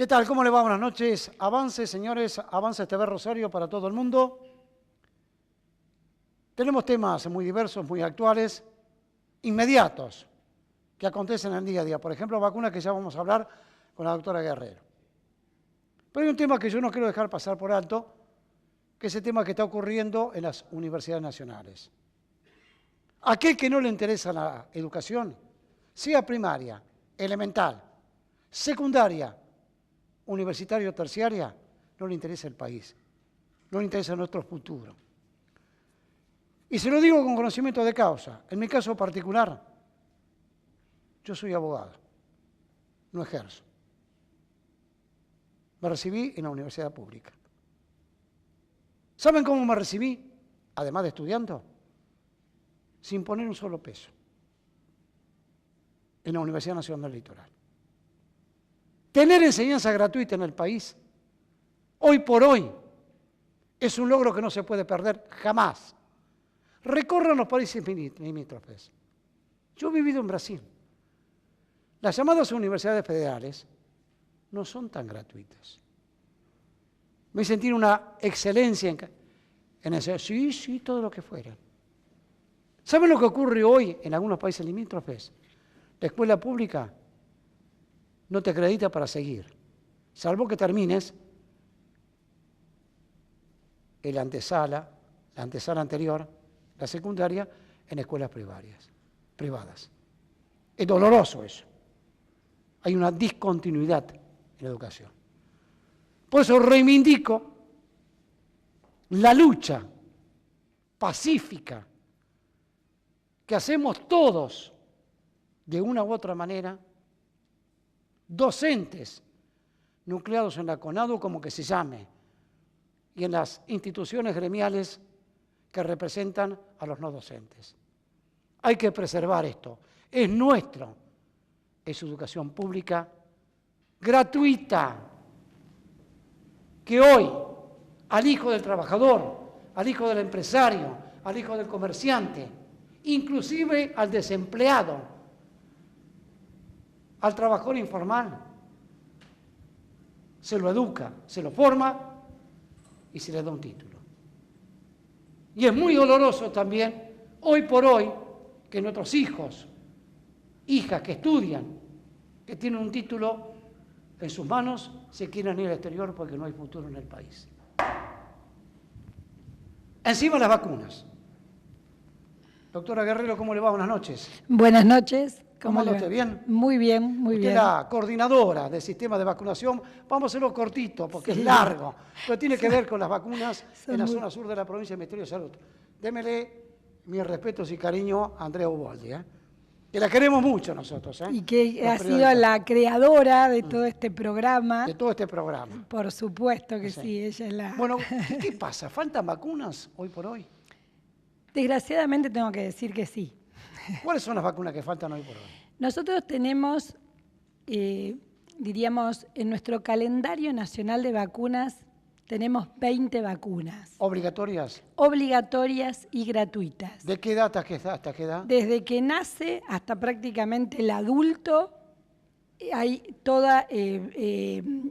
¿Qué tal? ¿Cómo le va? Buenas noches. Avance, señores, Avance TV Rosario para todo el mundo. Tenemos temas muy diversos, muy actuales, inmediatos, que acontecen en el día a día. Por ejemplo, vacunas que ya vamos a hablar con la doctora Guerrero. Pero hay un tema que yo no quiero dejar pasar por alto, que es el tema que está ocurriendo en las universidades nacionales. Aquel que no le interesa la educación, sea primaria, elemental, secundaria, universitaria o terciaria, no le interesa el país, no le interesa nuestro futuro. Y se lo digo con conocimiento de causa. En mi caso particular, yo soy abogado, no ejerzo. Me recibí en la universidad pública. ¿Saben cómo me recibí? Además de estudiando, sin poner un solo peso, en la Universidad Nacional del Litoral. Tener enseñanza gratuita en el país, hoy por hoy, es un logro que no se puede perder jamás. Recorran los países limítrofes. Yo he vivido en Brasil. Las llamadas universidades federales no son tan gratuitas. Me sentí una excelencia en eso. Sí, todo lo que fuera. ¿Saben lo que ocurre hoy en algunos países limítrofes? La escuela pública no te acredita para seguir, salvo que termines la antesala anterior, la secundaria, en escuelas privadas. Es doloroso eso. Hay una discontinuidad en la educación. Por eso reivindico la lucha pacífica que hacemos todos, de una u otra manera, docentes nucleados en la CONADU, como que se llame, y en las instituciones gremiales que representan a los no docentes. Hay que preservar esto. Es nuestro. Es educación pública gratuita, que hoy al hijo del trabajador, al hijo del empresario, al hijo del comerciante, inclusive al desempleado, al trabajador informal, se lo educa, se lo forma y se le da un título. Y es muy doloroso también, hoy por hoy, que nuestros hijos, hijas que estudian, que tienen un título en sus manos, se quieran ir al exterior porque no hay futuro en el país. Encima las vacunas. Doctora Guerrero, ¿cómo le va? Buenas noches. Buenas noches. ¿Cómo anda usted? ¿Bien? Muy bien, muy bien. Usted es la coordinadora del sistema de vacunación. Vamos a hacerlo cortito porque es largo, pero tiene que ver con las vacunas en la zona sur de la provincia del Ministerio de Salud. Démele mis respetos y cariño a Andrea Uboldi, que la queremos mucho nosotros. Y que ha sido la creadora de todo este programa. De todo este programa. Por supuesto que sí, ella es la... Bueno, ¿qué pasa? ¿Faltan vacunas hoy por hoy? Desgraciadamente tengo que decir que sí. ¿Cuáles son las vacunas que faltan hoy por hoy? Nosotros tenemos, diríamos, en nuestro calendario nacional de vacunas, tenemos 20 vacunas. ¿Obligatorias? Obligatorias y gratuitas. ¿De qué edad hasta qué edad? Desde que nace hasta prácticamente el adulto,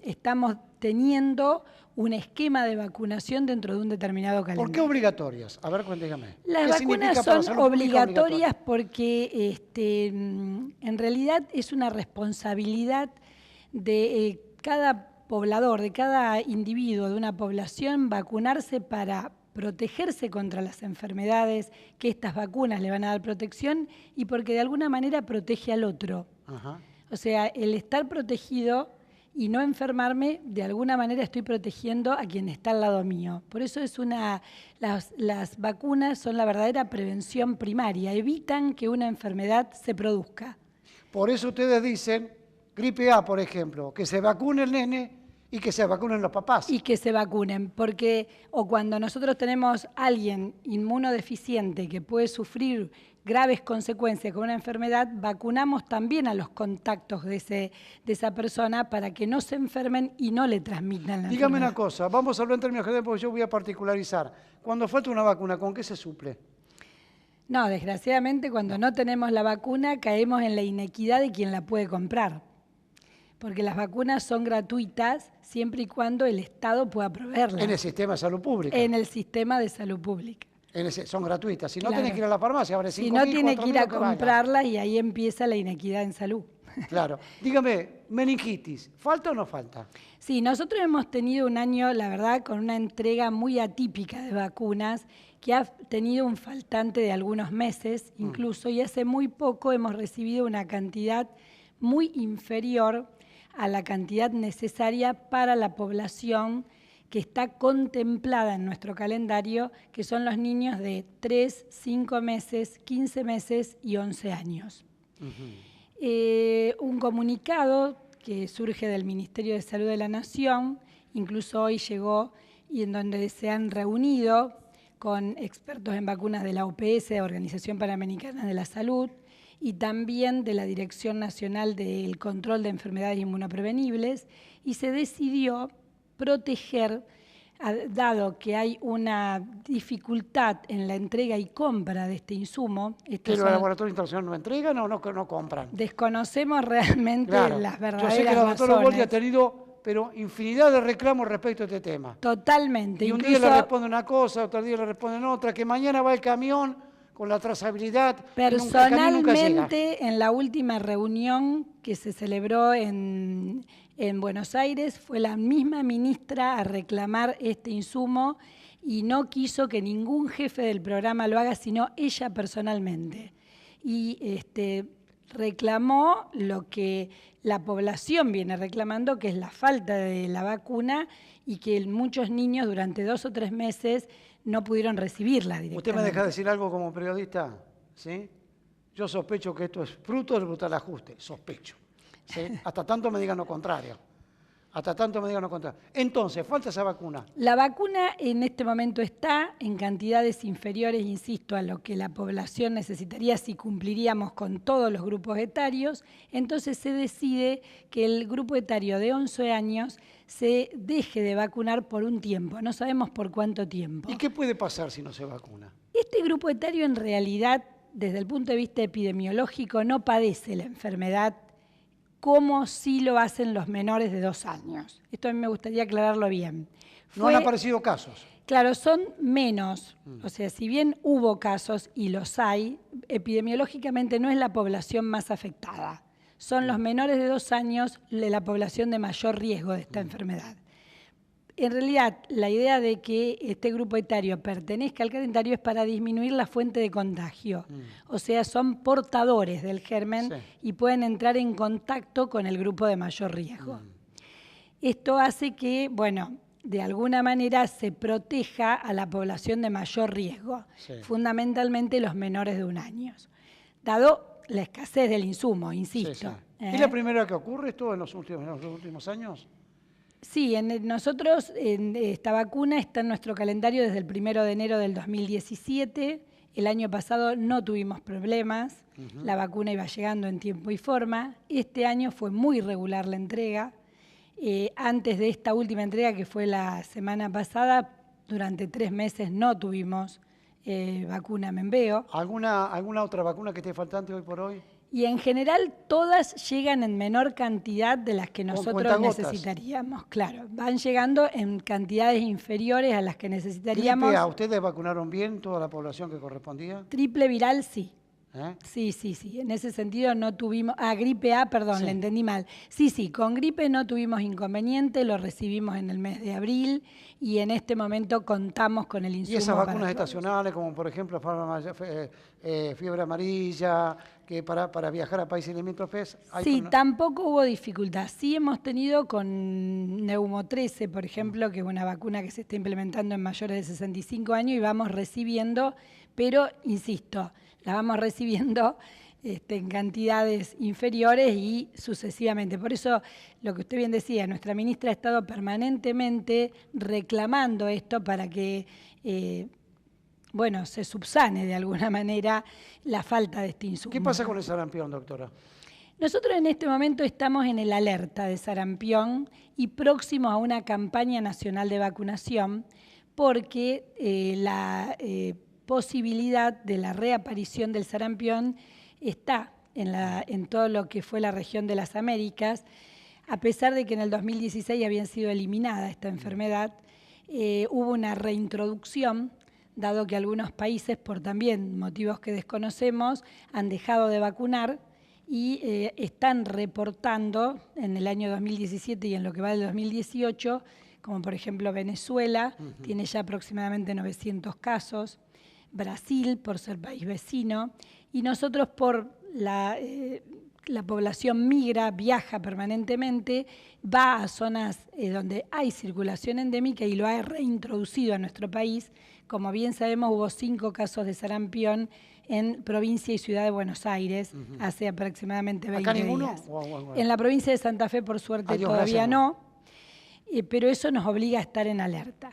estamos teniendo un esquema de vacunación dentro de un determinado calendario. ¿Por qué obligatorias? A ver, cuéntame. Las vacunas son obligatorias porque en realidad es una responsabilidad de cada poblador, de cada individuo de una población, vacunarse para protegerse contra las enfermedades, que estas vacunas le van a dar protección y porque de alguna manera protege al otro. Ajá. O sea, el estar protegido y no enfermarme, de alguna manera estoy protegiendo a quien está al lado mío. Por eso las vacunas son la verdadera prevención primaria, evitan que una enfermedad se produzca. Por eso ustedes dicen, gripe A, por ejemplo, que se vacune el nene y que se vacunen los papás. Y que se vacunen, porque o cuando nosotros tenemos a alguien inmunodeficiente que puede sufrir graves consecuencias con una enfermedad, vacunamos también a los contactos de esa persona para que no se enfermen y no le transmitan la Dígame enfermedad. una cosa, vamos a hablar en términos generales porque yo voy a particularizar. Cuando falta una vacuna, ¿con qué se suple? No, desgraciadamente cuando no tenemos la vacuna caemos en la inequidad de quien la puede comprar. porque las vacunas son gratuitas siempre y cuando el Estado pueda proveerlas. En el sistema de salud pública. En el sistema de salud pública. Son gratuitas. Si no, Claro. tenés que ir a la farmacia, abre 5.000, Si no, tiene que ir a 4.000 comprarlas y ahí empieza la inequidad en salud. Claro. Dígame, meningitis, ¿falta o no falta? Sí, nosotros hemos tenido un año, la verdad, con una entrega muy atípica de vacunas, que ha tenido un faltante de algunos meses incluso, y hace muy poco hemos recibido una cantidad muy inferior a la cantidad necesaria para la población que está contemplada en nuestro calendario, que son los niños de 3, 5 meses, 15 meses y 11 años. Un comunicado que surge del Ministerio de Salud de la Nación, incluso hoy llegó, y en donde se han reunido con expertos en vacunas de la OPS, Organización Panamericana de la Salud, y también de la Dirección Nacional del Control de Enfermedades Inmunoprevenibles, y se decidió proteger, dado que hay una dificultad en la entrega y compra de este insumo. ¿Que los laboratorios internacionales no entregan o no compran? Desconocemos realmente las verdaderas razones. Yo sé que la doctora Boldi ha tenido infinidad de reclamos respecto a este tema. Totalmente. Y un día le responde una cosa, otro día le responden otra, que mañana va el camión con la trazabilidad. Personalmente, en la última reunión que se celebró en Buenos Aires, fue la misma ministra a reclamar este insumo y no quiso que ningún jefe del programa lo haga, sino ella personalmente. Y reclamó lo que la población viene reclamando, que es la falta de la vacuna y que muchos niños durante 2 o 3 meses no pudieron recibirla directamente. ¿Usted me deja decir algo como periodista? ¿Sí? Yo sospecho que esto es fruto del brutal ajuste, sospecho. ¿Sí? Hasta tanto me digan lo contrario. Entonces, falta esa vacuna. La vacuna en este momento está en cantidades inferiores, insisto, a lo que la población necesitaría si cumpliríamos con todos los grupos etarios. Entonces se decide que el grupo etario de 11 años se deje de vacunar por un tiempo. No sabemos por cuánto tiempo. ¿Y qué puede pasar si no se vacuna? Este grupo etario en realidad, desde el punto de vista epidemiológico, no padece la enfermedad como sí lo hacen los menores de 2 años. Esto a mí me gustaría aclararlo bien. ¿No han aparecido casos? Claro, son menos. O sea, si bien hubo casos y los hay, epidemiológicamente no es la población más afectada. Son los menores de 2 años de la población de mayor riesgo de esta enfermedad. En realidad, la idea de que este grupo etario pertenezca al calendario es para disminuir la fuente de contagio. O sea, son portadores del germen y pueden entrar en contacto con el grupo de mayor riesgo. Esto hace que, bueno, de alguna manera se proteja a la población de mayor riesgo, fundamentalmente los menores de 1 año, dado la escasez del insumo, insisto. ¿Es la primera que ocurre esto en los últimos años? Sí, nosotros esta vacuna está en nuestro calendario desde el 1 de enero del 2017. El año pasado no tuvimos problemas, la vacuna iba llegando en tiempo y forma. Este año fue muy regular la entrega. Antes de esta última entrega, que fue la semana pasada, durante 3 meses no tuvimos vacuna Menveo. ¿Alguna otra vacuna que esté faltante hoy por hoy? Y en general todas llegan en menor cantidad de las que nosotros necesitaríamos. Claro, van llegando en cantidades inferiores a las que necesitaríamos. ¿Gripe A? ¿Ustedes vacunaron bien toda la población que correspondía? Triple viral, sí. Sí. En ese sentido no tuvimos... gripe A, perdón, le entendí mal. Sí, con gripe no tuvimos inconveniente, lo recibimos en el mes de abril y en este momento contamos con el insumo. ¿Y esas vacunas estacionales, como por ejemplo fiebre amarilla, que para viajar a países limítrofes? Sí, tampoco hubo dificultad. Sí hemos tenido con Neumo 13, por ejemplo, que es una vacuna que se está implementando en mayores de 65 años y vamos recibiendo, pero insisto, la vamos recibiendo en cantidades inferiores y sucesivamente. Por eso, lo que usted bien decía, nuestra ministra ha estado permanentemente reclamando esto para que se subsane de alguna manera la falta de este insumo. ¿Qué pasa con el sarampión, doctora? Nosotros en este momento estamos en el alerta de sarampión y próximos a una campaña nacional de vacunación porque la posibilidad de la reaparición del sarampión está en todo lo que fue la región de las Américas. a pesar de que en el 2016 había sido eliminada esta enfermedad, hubo una reintroducción, dado que algunos países, por también motivos que desconocemos, han dejado de vacunar y están reportando en el año 2017 y en lo que va del 2018, como por ejemplo Venezuela, tiene ya aproximadamente 900 casos, Brasil, por ser país vecino, y nosotros por la población migra, viaja permanentemente, va a zonas donde hay circulación endémica y lo ha reintroducido a nuestro país. Como bien sabemos, hubo 5 casos de sarampión en provincia y ciudad de Buenos Aires hace aproximadamente 20 ¿Acá ninguno? días. En la provincia de Santa Fe, por suerte, todavía no, pero eso nos obliga a estar en alerta.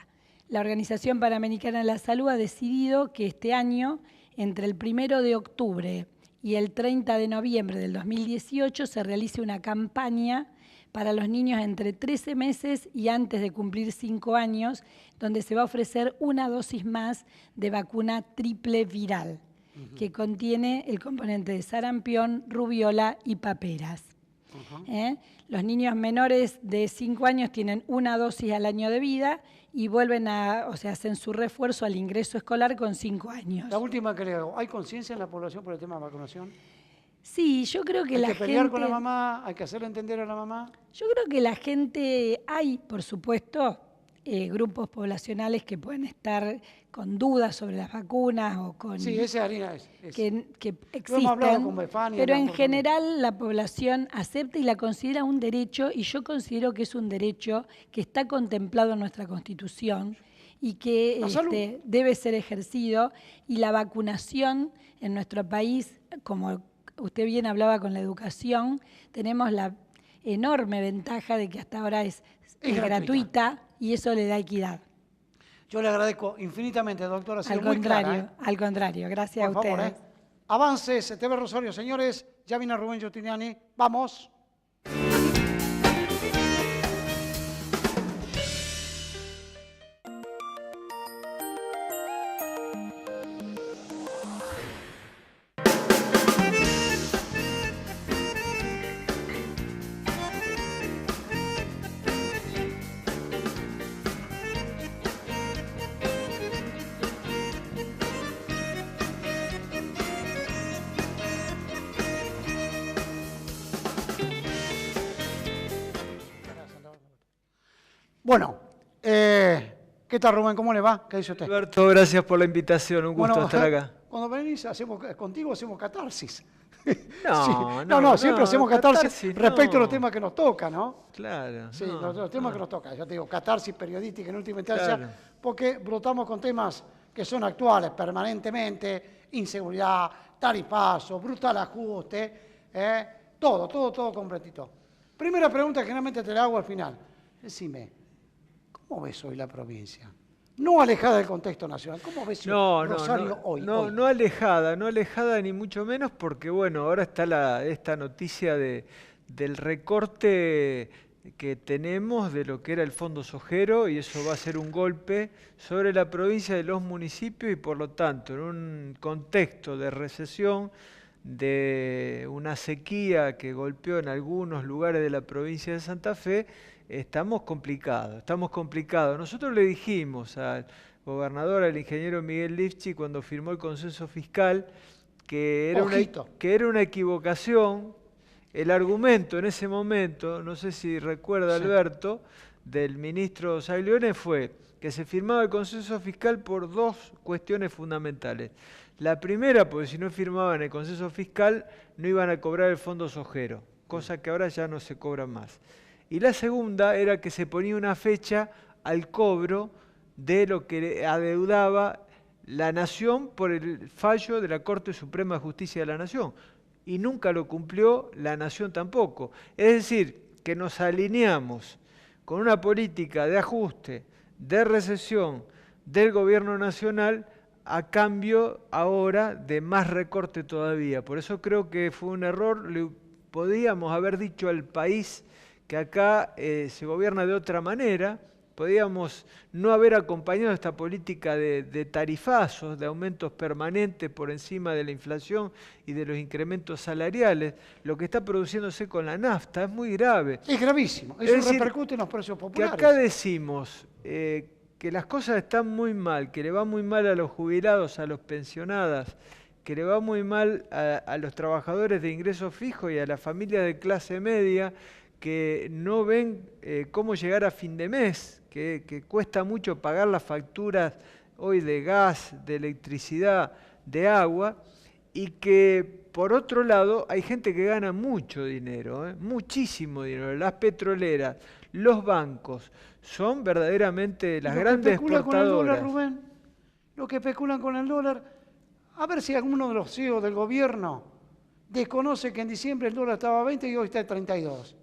La Organización Panamericana de la Salud ha decidido que este año, entre el 1 de octubre y el 30 de noviembre del 2018, se realice una campaña para los niños entre 13 meses y antes de cumplir 5 años, donde se va a ofrecer una dosis más de vacuna triple viral, que contiene el componente de sarampión, rubiola y paperas. Los niños menores de 5 años tienen una dosis al año de vida y vuelven hacen su refuerzo al ingreso escolar con 5 años. La última que le hago, ¿hay conciencia en la población por el tema de vacunación? Sí, yo creo que ¿Hay la que gente... pelear con la mamá? ¿Hay que hacerle entender a la mamá? Yo creo que la gente, hay, por supuesto, grupos poblacionales que pueden estar con dudas sobre las vacunas o con... Sí, esa harina es. Que Lo hemos hablado existen, con Befania, pero en general la población acepta y la considera un derecho, y yo considero que es un derecho que está contemplado en nuestra Constitución y que debe ser ejercido, y la vacunación en nuestro país, como usted bien hablaba con la educación, tenemos la enorme ventaja de que hasta ahora es gratuita y eso le da equidad. Yo le agradezco infinitamente, doctora. Al contrario, gracias a ustedes. Favor, Avances, TV Rosario, señores. Ya viene Rubén Giustiniani. Vamos. Bueno, ¿qué tal, Rubén? ¿Cómo le va? ¿Qué dice usted? Alberto, gracias por la invitación. Un gusto estar acá. Cuando venís contigo hacemos catarsis. No, sí. no, siempre hacemos catarsis respecto a los temas que nos tocan, ¿no? Claro. Sí, los temas que nos tocan. Yo te digo, catarsis periodística en última instancia, porque brotamos con temas que son actuales permanentemente, inseguridad, tarifazo, brutal ajuste, todo completito. Primera pregunta que generalmente te la hago al final. Decime, ¿cómo ves hoy la provincia? No alejada del contexto nacional. ¿Cómo ves Rosario hoy? No alejada ni mucho menos, porque bueno, ahora está esta noticia del recorte que tenemos de lo que era el Fondo Sojero, y eso va a ser un golpe sobre la provincia de los municipios, y por lo tanto, en un contexto de recesión, de una sequía que golpeó en algunos lugares de la provincia de Santa Fe, estamos complicados. Nosotros le dijimos al gobernador, al ingeniero Miguel Lifchi, cuando firmó el consenso fiscal, que era una equivocación. El argumento en ese momento, no sé si recuerda Alberto, del ministro Saglione fue que se firmaba el consenso fiscal por 2 cuestiones fundamentales. La primera, porque si no firmaban el consenso fiscal no iban a cobrar el Fondo Sojero, cosa que ahora ya no se cobra más. Y la segunda era que se ponía una fecha al cobro de lo que adeudaba la Nación por el fallo de la Corte Suprema de Justicia de la Nación. Y nunca lo cumplió la Nación tampoco. Es decir, que nos alineamos con una política de ajuste, de recesión del gobierno nacional, a cambio ahora de más recorte todavía. Por eso creo que fue un error. Le podíamos haber dicho al país que acá se gobierna de otra manera, podíamos no haber acompañado esta política de tarifazos, de aumentos permanentes por encima de la inflación y de los incrementos salariales. Lo que está produciéndose con la nafta es muy grave. Es gravísimo. Eso repercute en los precios populares. Que acá decimos que las cosas están muy mal, que le va muy mal a los jubilados, a los pensionados, que le va muy mal a los trabajadores de ingresos fijos y a las familias de clase media que no ven cómo llegar a fin de mes, que cuesta mucho pagar las facturas hoy de gas, de electricidad, de agua, y que por otro lado hay gente que gana mucho dinero, muchísimo dinero. Las petroleras, los bancos, son verdaderamente las grandes exportadoras. Con el dólar, Rubén, los que especulan con el dólar. A ver si alguno de los CEOs del gobierno desconoce que en diciembre el dólar estaba a 20 y hoy está a 32.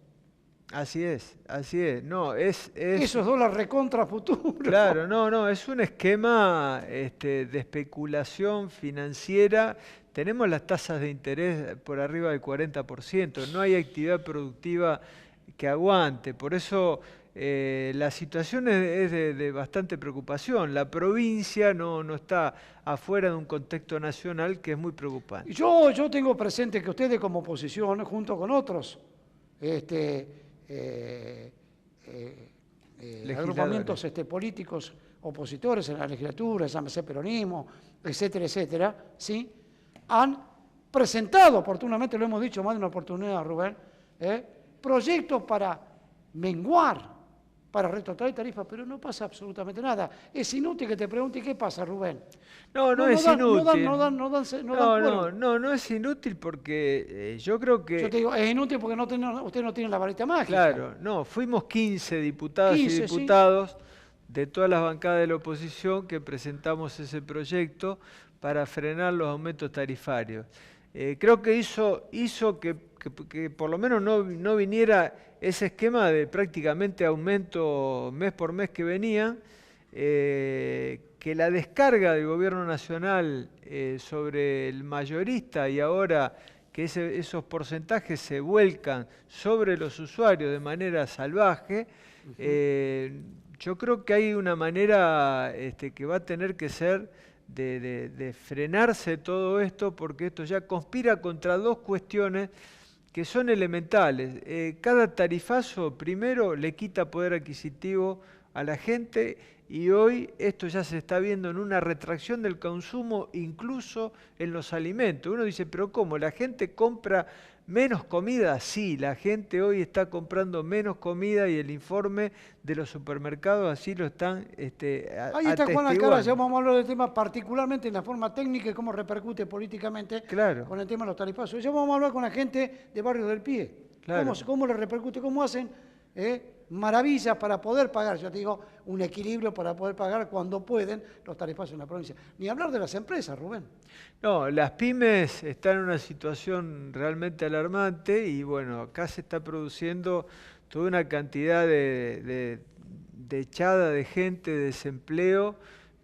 Así es, así es. No, es eso es dólar recontra futuro. Claro, no, es un esquema de especulación financiera. Tenemos las tasas de interés por arriba del 40%, no hay actividad productiva que aguante. Por eso la situación es de bastante preocupación. La provincia no está afuera de un contexto nacional que es muy preocupante. Yo tengo presente que ustedes como oposición, junto con otros agrupamientos políticos opositores en la legislatura, llámese peronismo, etcétera, etcétera, ¿sí? Han presentado oportunamente, lo hemos dicho más de una oportunidad, Rubén, proyectos para menguar, para retrotraer tarifas, pero no pasa absolutamente nada. Es inútil que te pregunte qué pasa, Rubén. No es inútil. No es inútil porque yo creo que... Yo te digo, es inútil porque usted no tiene la varita mágica. Claro, no, fuimos 15 diputadas y diputados de todas las bancadas de la oposición que presentamos ese proyecto para frenar los aumentos tarifarios. Creo que hizo que por lo menos no viniera ese esquema de prácticamente aumento mes por mes que venía, que la descarga del gobierno nacional sobre el mayorista y ahora que esos porcentajes se vuelcan sobre los usuarios de manera salvaje, yo creo que hay una manera que va a tener que ser de frenarse todo esto, porque esto ya conspira contra dos cuestiones que son elementales. Cada tarifazo, primero, le quita poder adquisitivo a la gente y hoy esto ya se está viendo en una retracción del consumo, incluso en los alimentos. Uno dice, ¿pero cómo? ¿La gente compra menos comida? Sí, la gente hoy está comprando menos comida y el informe de los supermercados así lo están Ahí está Juan Alcaraz, ya vamos a hablar del tema particularmente en la forma técnica y cómo repercute políticamente con el tema de los tarifazos. Ya vamos a hablar con la gente de Barrios del Pie. Claro. ¿Cómo le repercute? ¿Cómo hacen maravillas para poder pagar? Yo te digo, un equilibrio para poder pagar cuando pueden los tarifazos en la provincia. Ni hablar de las empresas, Rubén. No, las pymes están en una situación realmente alarmante y bueno, acá se está produciendo toda una cantidad de echada de gente, de desempleo,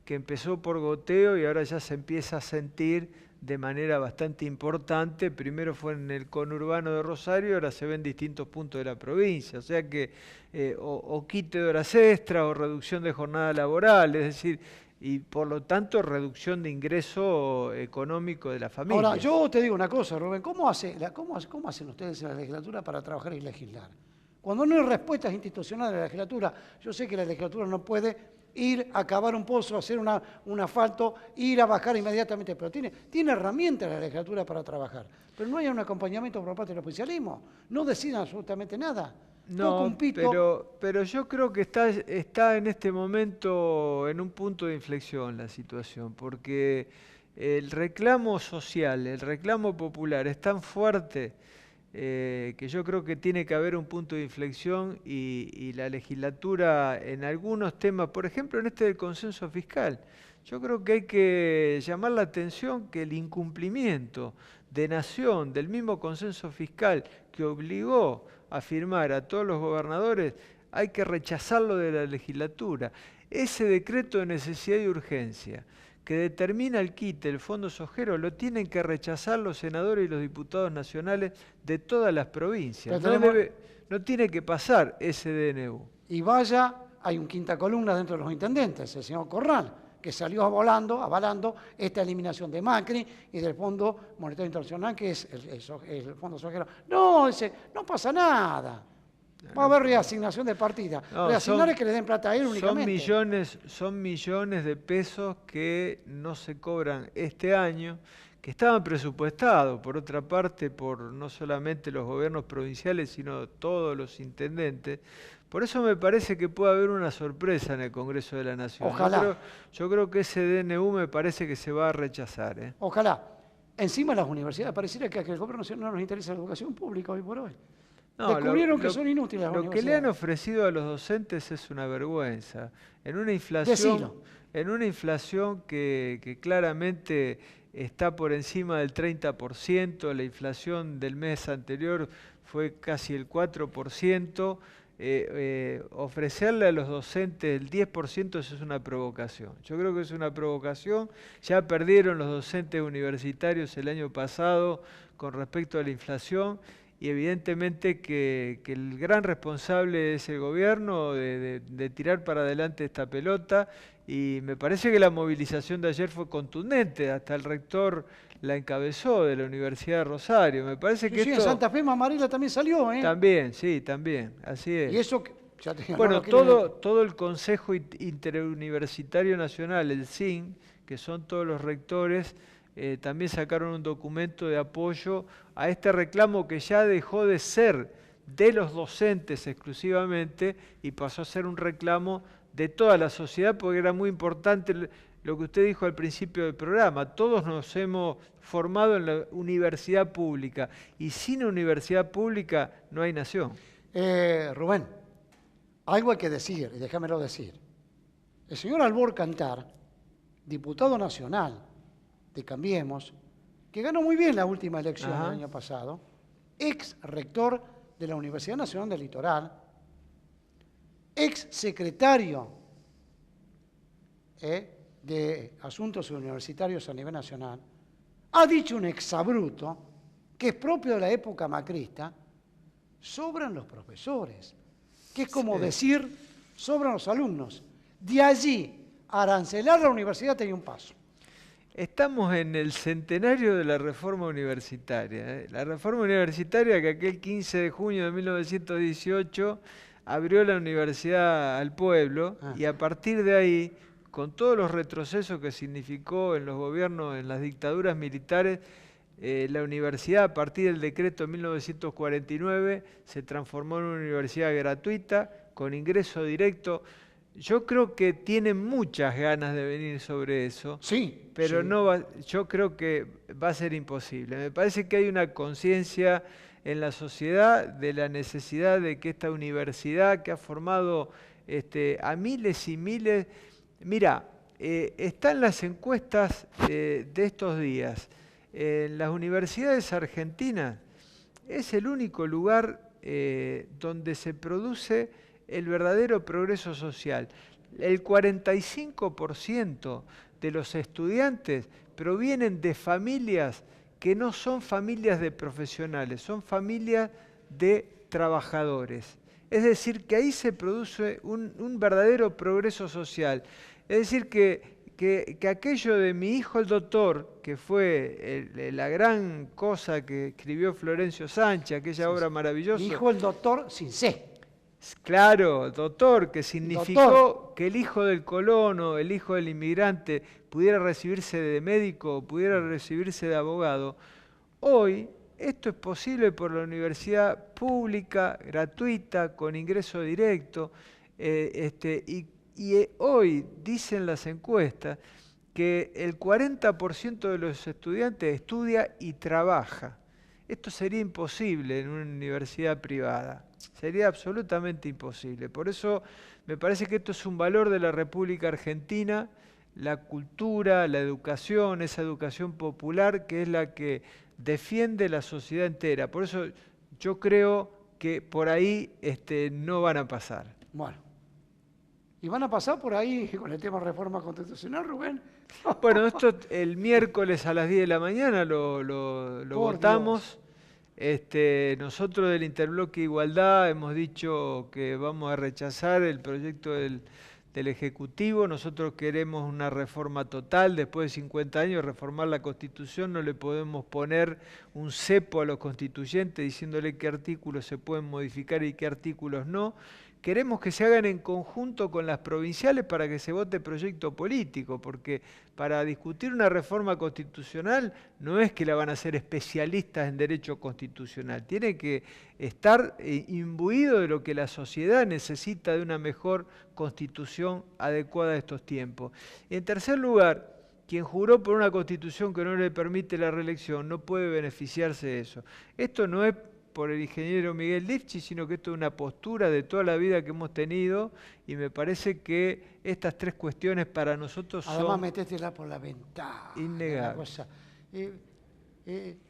que empezó por goteo y ahora ya se empieza a sentir de manera bastante importante. Primero fue en el conurbano de Rosario, ahora se ve en distintos puntos de la provincia. O sea que o quite de horas extras o reducción de jornada laboral, es decir, y por lo tanto reducción de ingreso económico de la familia. Ahora, yo te digo una cosa, Rubén, ¿cómo hacen ustedes en la legislatura para trabajar y legislar? Cuando no hay respuestas institucionales de la legislatura, yo sé que la legislatura no puede ir a cavar un pozo, hacer un asfalto, ir a bajar inmediatamente, pero tiene herramientas la legislatura para trabajar. Pero no hay un acompañamiento por parte del oficialismo, no deciden absolutamente nada. No, pero yo creo que está en este momento en un punto de inflexión la situación, porque el reclamo social, el reclamo popular es tan fuerte que yo creo que tiene que haber un punto de inflexión y la legislatura en algunos temas, por ejemplo en este del consenso fiscal, yo creo que hay que llamar la atención que el incumplimiento de Nación del mismo consenso fiscal que obligó a firmar a todos los gobernadores, hay que rechazarlo de la legislatura. Ese decreto de necesidad y urgencia que determina el quite del Fondo Sojero lo tienen que rechazar los senadores y los diputados nacionales de todas las provincias. No tiene que pasar ese DNU. Y vaya hay un quinta columna dentro de los intendentes, el señor Corral, que salió avalando esta eliminación de Macri y del Fondo Monetario Internacional, que es el Fondo Sojero. No, dice, no pasa nada. Va a haber reasignación de partida. No, Reasignar es que le den plata a él únicamente. Son millones de pesos que no se cobran este año, que estaban presupuestados, por otra parte, por no solamente los gobiernos provinciales, sino todos los intendentes. Por eso me parece que puede haber una sorpresa en el Congreso de la Nación. Ojalá. Yo creo que ese DNU me parece que se va a rechazar, ¿eh? Ojalá. Encima las universidades, pareciera que al gobierno no nos interesa la educación pública hoy por hoy. No, descubrieron que son inútiles las universidades. Lo que le han ofrecido a los docentes es una vergüenza. En una inflación que claramente está por encima del 30%, la inflación del mes anterior fue casi el 4%, ofrecerle a los docentes el 10% eso es una provocación. Yo creo que es una provocación. Ya perdieron los docentes universitarios el año pasado con respecto a la inflación y evidentemente que el gran responsable es el gobierno de tirar para adelante esta pelota. Y me parece que la movilización de ayer fue contundente, hasta el rector la encabezó de la Universidad de Rosario. Me parece que en Santa Fe Mamarela también salió, ¿eh? También, sí, también, así es. Y eso, ya te digo, bueno, no todo el Consejo Interuniversitario Nacional, el CIN, que son todos los rectores, también sacaron un documento de apoyo a este reclamo que ya dejó de ser de los docentes exclusivamente y pasó a ser un reclamo de toda la sociedad, porque era muy importante lo que usted dijo al principio del programa. Todos nos hemos formado en la universidad pública y sin universidad pública no hay nación. Rubén, algo hay que decir, y déjamelo decir. El señor Albor Cantar, diputado nacional de Cambiemos, que ganó muy bien la última elección del año pasado, ex rector de la Universidad Nacional del Litoral, ex secretario de Asuntos Universitarios a nivel nacional, ha dicho un exabrupto que es propio de la época macrista: sobran los profesores, que es como decir, sobran los alumnos. De allí a arancelar la universidad tenía un paso. Estamos en el centenario de la reforma universitaria, ¿eh? La reforma universitaria que aquel 15 de junio de 1918 abrió la universidad al pueblo y a partir de ahí, con todos los retrocesos que significó en los gobiernos, en las dictaduras militares, la universidad a partir del decreto de 1949 se transformó en una universidad gratuita, con ingreso directo. Yo creo que tienen muchas ganas de venir sobre eso, sí, pero sí. Yo creo que va a ser imposible. Me parece que hay una conciencia en la sociedad de la necesidad de que esta universidad que ha formado a miles y miles... Mira, están las encuestas de estos días. En las universidades argentinas es el único lugar donde se produce el verdadero progreso social. El 45% de los estudiantes provienen de familias que no son familias de profesionales, son familias de trabajadores. Es decir, que ahí se produce un verdadero progreso social. Es decir, que aquello de mi hijo el doctor, que fue la gran cosa que escribió Florencio Sánchez, aquella obra maravillosa. Mi hijo el doctor sin C. Claro, doctor, que significó que el hijo del colono, el hijo del inmigrante, pudiera recibirse de médico, pudiera recibirse de abogado. Hoy esto es posible por la universidad pública, gratuita, con ingreso directo. Y hoy dicen las encuestas que el 40% de los estudiantes estudia y trabaja. Esto sería imposible en una universidad privada. Sería absolutamente imposible. Por eso me parece que esto es un valor de la República Argentina, la cultura, la educación, esa educación popular que es la que defiende la sociedad entera. Por eso yo creo que por ahí no van a pasar. Bueno. ¿Y van a pasar por ahí con el tema de reforma constitucional, Rubén? Bueno, esto el miércoles a las 10 de la mañana lo votamos. Nosotros del Interbloque Igualdad hemos dicho que vamos a rechazar el proyecto del Ejecutivo. Nosotros queremos una reforma total. Después de 50 años, reformar la Constitución. No le podemos poner un cepo a los constituyentes diciéndole qué artículos se pueden modificar y qué artículos no. Queremos que se hagan en conjunto con las provinciales para que se vote proyecto político, porque para discutir una reforma constitucional no es que la van a hacer especialistas en derecho constitucional, tiene que estar imbuido de lo que la sociedad necesita de una mejor constitución adecuada a estos tiempos. En tercer lugar, quien juró por una constitución que no le permite la reelección no puede beneficiarse de eso. Esto no es por el ingeniero Miguel Lifchi, sino que esto es una postura de toda la vida que hemos tenido y me parece que estas tres cuestiones para nosotros son... Además, metétela por la ventana. Innegable.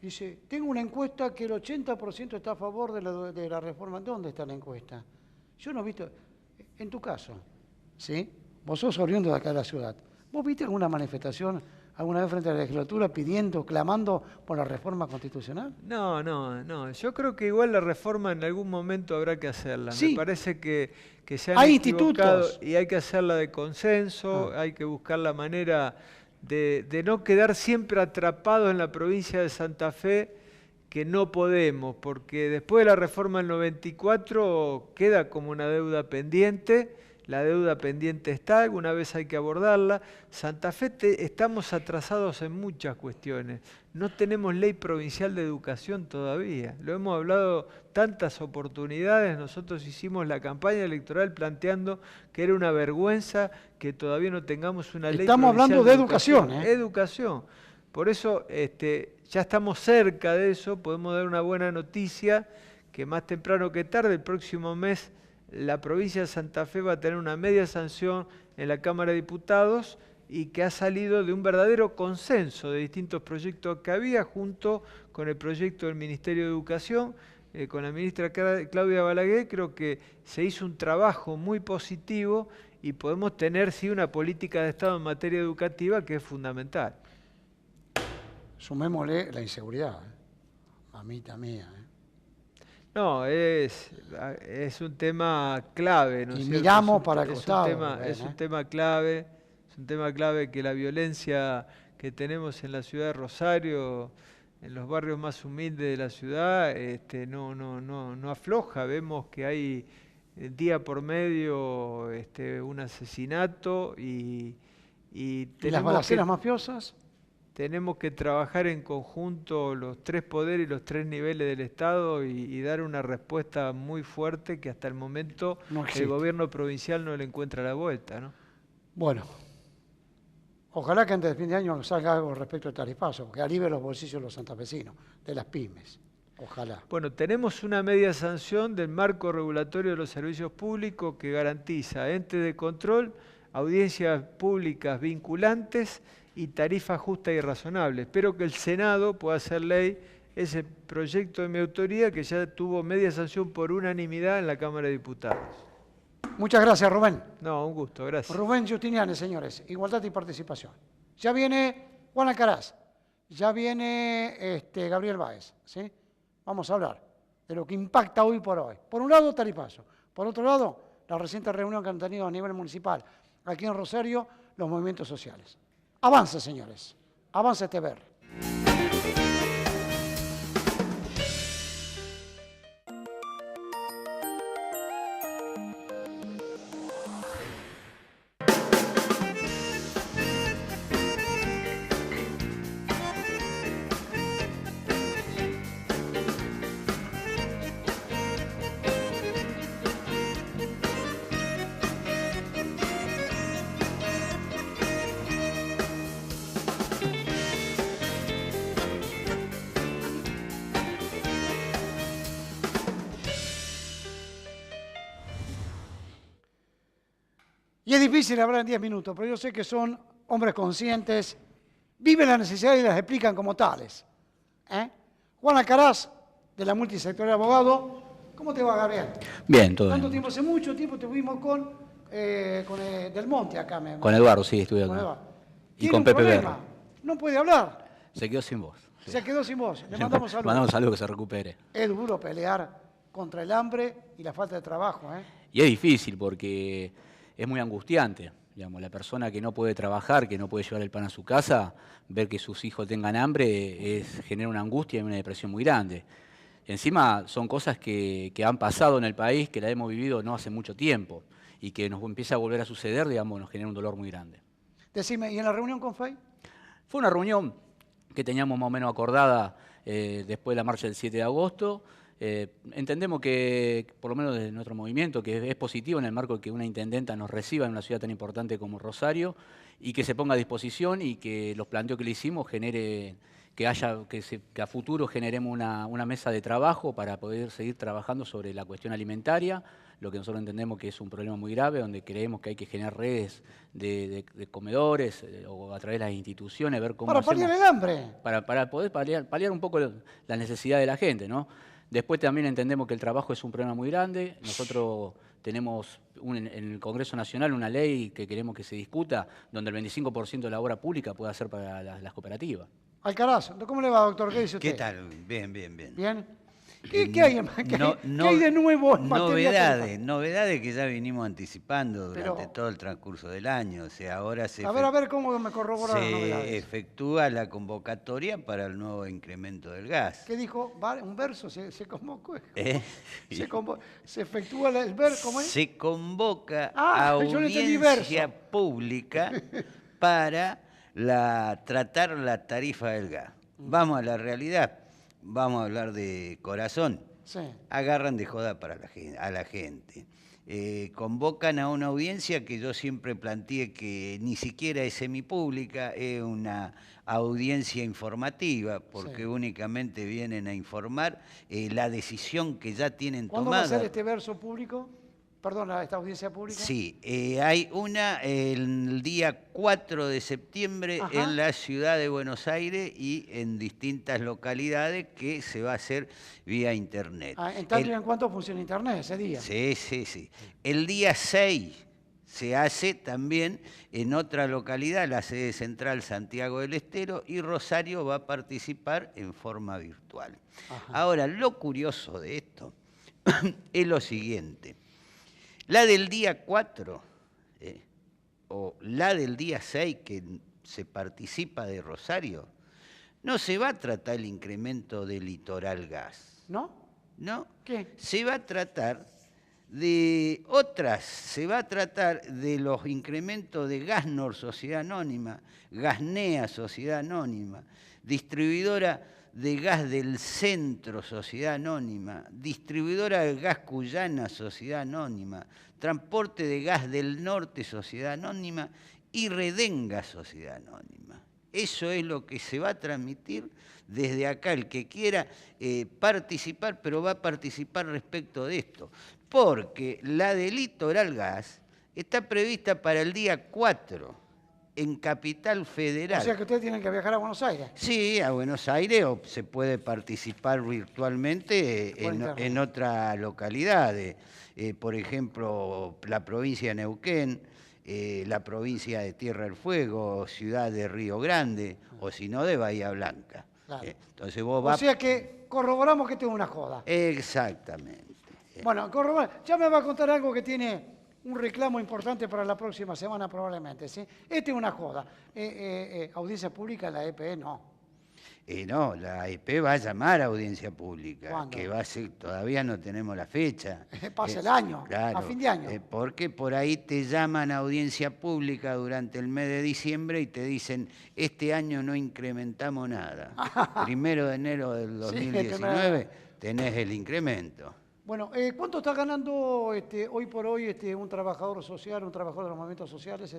Dice, tengo una encuesta que el 80% está a favor de la reforma. ¿Dónde está la encuesta? Yo no he visto... En tu caso, ¿sí? Vos sos oriundo de acá de la ciudad. ¿Vos viste alguna manifestación alguna vez frente a la legislatura pidiendo, clamando por la reforma constitucional? No. Yo creo que igual la reforma en algún momento habrá que hacerla. Sí. Me parece que se han Hay equivocado institutos. y hay que hacerla de consenso, hay que buscar la manera de no quedar siempre atrapados en la provincia de Santa Fe, que no podemos, porque después de la reforma del 94 queda como una deuda pendiente. La deuda pendiente está, alguna vez hay que abordarla. Santa Fe estamos atrasados en muchas cuestiones. No tenemos ley provincial de educación todavía. Lo hemos hablado tantas oportunidades. Nosotros hicimos la campaña electoral planteando que era una vergüenza que todavía no tengamos una ley provincial. Estamos hablando de educación. Educación. Por eso ya estamos cerca de eso. Podemos dar una buena noticia que más temprano que tarde, el próximo mes, la provincia de Santa Fe va a tener una media sanción en la Cámara de Diputados y que ha salido de un verdadero consenso de distintos proyectos que había junto con el proyecto del Ministerio de Educación, con la ministra Claudia Balaguer. Creo que se hizo un trabajo muy positivo y podemos tener sí una política de Estado en materia educativa que es fundamental. Sumémosle la inseguridad, mamita mía. No, es un tema clave, ¿no es cierto? Miramos para el costado. Es un tema clave que la violencia que tenemos en la ciudad de Rosario, en los barrios más humildes de la ciudad, no afloja. Vemos que hay día por medio un asesinato y las balaceras mafiosas. Tenemos que trabajar en conjunto los tres poderes y los tres niveles del Estado y dar una respuesta muy fuerte que hasta el momento el gobierno provincial no le encuentra la vuelta, ¿no? Bueno, ojalá que antes de fin de año salga algo respecto al tarifazo, que alivie los bolsillos de los santafesinos, de las pymes. Ojalá. Bueno, tenemos una media sanción del marco regulatorio de los servicios públicos que garantiza entes de control, audiencias públicas vinculantes y tarifa justa y razonable. Espero que el Senado pueda hacer ley ese proyecto de mi autoría que ya tuvo media sanción por unanimidad en la Cámara de Diputados. Muchas gracias, Rubén. No, un gusto, gracias. Rubén Giustiniani, señores, Igualdad y Participación. Ya viene Juan Alcaraz, ya viene Gabriel Báez, ¿sí? Vamos a hablar de lo que impacta hoy por hoy. Por un lado, tarifazo. Por otro lado, la reciente reunión que han tenido a nivel municipal aquí en Rosario, los movimientos sociales. Avanza, señores. Avanza TVR. Y es difícil hablar en 10 minutos, pero yo sé que son hombres conscientes, viven las necesidades y las explican como tales. Juan Alcaraz, de la multisectorial abogado, ¿cómo te va, Gabriel? Bien, todo bien. ¿Cuánto tiempo? Hace mucho tiempo estuvimos con Del Monte acá. Con Eduardo, sí, estuve acá. Eduardo. Y con Pepe Berro. No puede hablar. Se quedó sin voz. Se quedó sin voz. Le mandamos saludos. Mandamos saludos, que se recupere. Es duro pelear contra el hambre y la falta de trabajo, ¿eh? Y es difícil porque es muy angustiante. Digamos, la persona que no puede trabajar, que no puede llevar el pan a su casa, ver que sus hijos tengan hambre genera una angustia y una depresión muy grande. Encima son cosas que han pasado en el país, que la hemos vivido no hace mucho tiempo y que nos empieza a volver a suceder, digamos, nos genera un dolor muy grande. Decime, ¿y en la reunión con FEI? Fue una reunión que teníamos más o menos acordada después de la marcha del 7 de agosto. Entendemos que, por lo menos de nuestro movimiento, que es positivo en el marco de que una intendenta nos reciba en una ciudad tan importante como Rosario y que se ponga a disposición y que los planteos que le hicimos genere que a futuro generemos una mesa de trabajo para poder seguir trabajando sobre la cuestión alimentaria, lo que nosotros entendemos que es un problema muy grave, donde creemos que hay que generar redes de comedores o a través de las instituciones, ver cómo para paliar el hambre. Para poder paliar un poco la necesidad de la gente, ¿no? Después también entendemos que el trabajo es un problema muy grande. Nosotros tenemos en el Congreso Nacional una ley que queremos que se discuta, donde el 25% de la obra pública pueda ser para las cooperativas. Alcaraz, ¿cómo le va, doctor? ¿Qué dice usted? ¿Qué tal? Bien, bien, bien. ¿Bien? ¿Qué hay de nuevo en materia? Novedades que ya vinimos anticipando durante todo el transcurso del año. O sea, ahora a ver cómo me corrobora las novedades. Se efectúa la convocatoria para el nuevo incremento del gas. ¿Qué dijo? ¿Un verso? ¿Se convocó? ¿Se efectúa el verso? ¿Cómo es? Se convoca audiencia pública para tratar la tarifa del gas. Vamos a la realidad. Vamos a hablar de corazón. Sí. Agarran de joda a la gente. Convocan a una audiencia que yo siempre planteé que ni siquiera es semipública, es una audiencia informativa, porque únicamente vienen a informar la decisión que ya tienen tomada. ¿Cuándo va a ser este verso público? Perdona, esta audiencia pública. Sí, hay una el día 4 de septiembre en la ciudad de Buenos Aires y en distintas localidades que se va a hacer vía internet. ¿En tanto y en cuánto funciona internet ese día? Sí, sí, sí. El día 6 se hace también en otra localidad, la sede central Santiago del Estero, y Rosario va a participar en forma virtual. Ahora, lo curioso de esto es lo siguiente. La del día 4 o la del día 6 que se participa de Rosario, no se va a tratar el incremento del Litoral Gas. ¿No? ¿No? ¿Qué? Se va a tratar de otras, se va a tratar de los incrementos de Gasnor Sociedad Anónima, Gasnea Sociedad Anónima, distribuidora de gas del Centro Sociedad Anónima, distribuidora de gas Cuyana Sociedad Anónima, transporte de gas del Norte Sociedad Anónima y Redenga Sociedad Anónima. Eso es lo que se va a transmitir desde acá. El que quiera participar, pero va a participar respecto de esto, porque la de Litoral Gas está prevista para el día 4. En Capital Federal. O sea que ustedes tienen que viajar a Buenos Aires. Sí, a Buenos Aires, o se puede participar virtualmente en otra localidad. Por ejemplo, la provincia de Neuquén, la provincia de Tierra del Fuego, ciudad de Río Grande, o si no, de Bahía Blanca. Claro. Entonces vos O sea que corroboramos que esto es una joda. Exactamente. Bueno, ya me va a contar algo que tiene un reclamo importante para la próxima semana probablemente, ¿sí? Esta es una joda. Audiencia pública, la EPE no. No, la EP va a llamar a audiencia pública. ¿Cuándo? Que va a ser, todavía no tenemos la fecha. Pasa el año, claro, a fin de año. Porque por ahí te llaman a audiencia pública durante el mes de diciembre y te dicen, este año no incrementamos nada. 1 de enero del 2019 tenés el incremento. Bueno, ¿cuánto está ganando hoy por hoy un trabajador social, un trabajador de los movimientos sociales?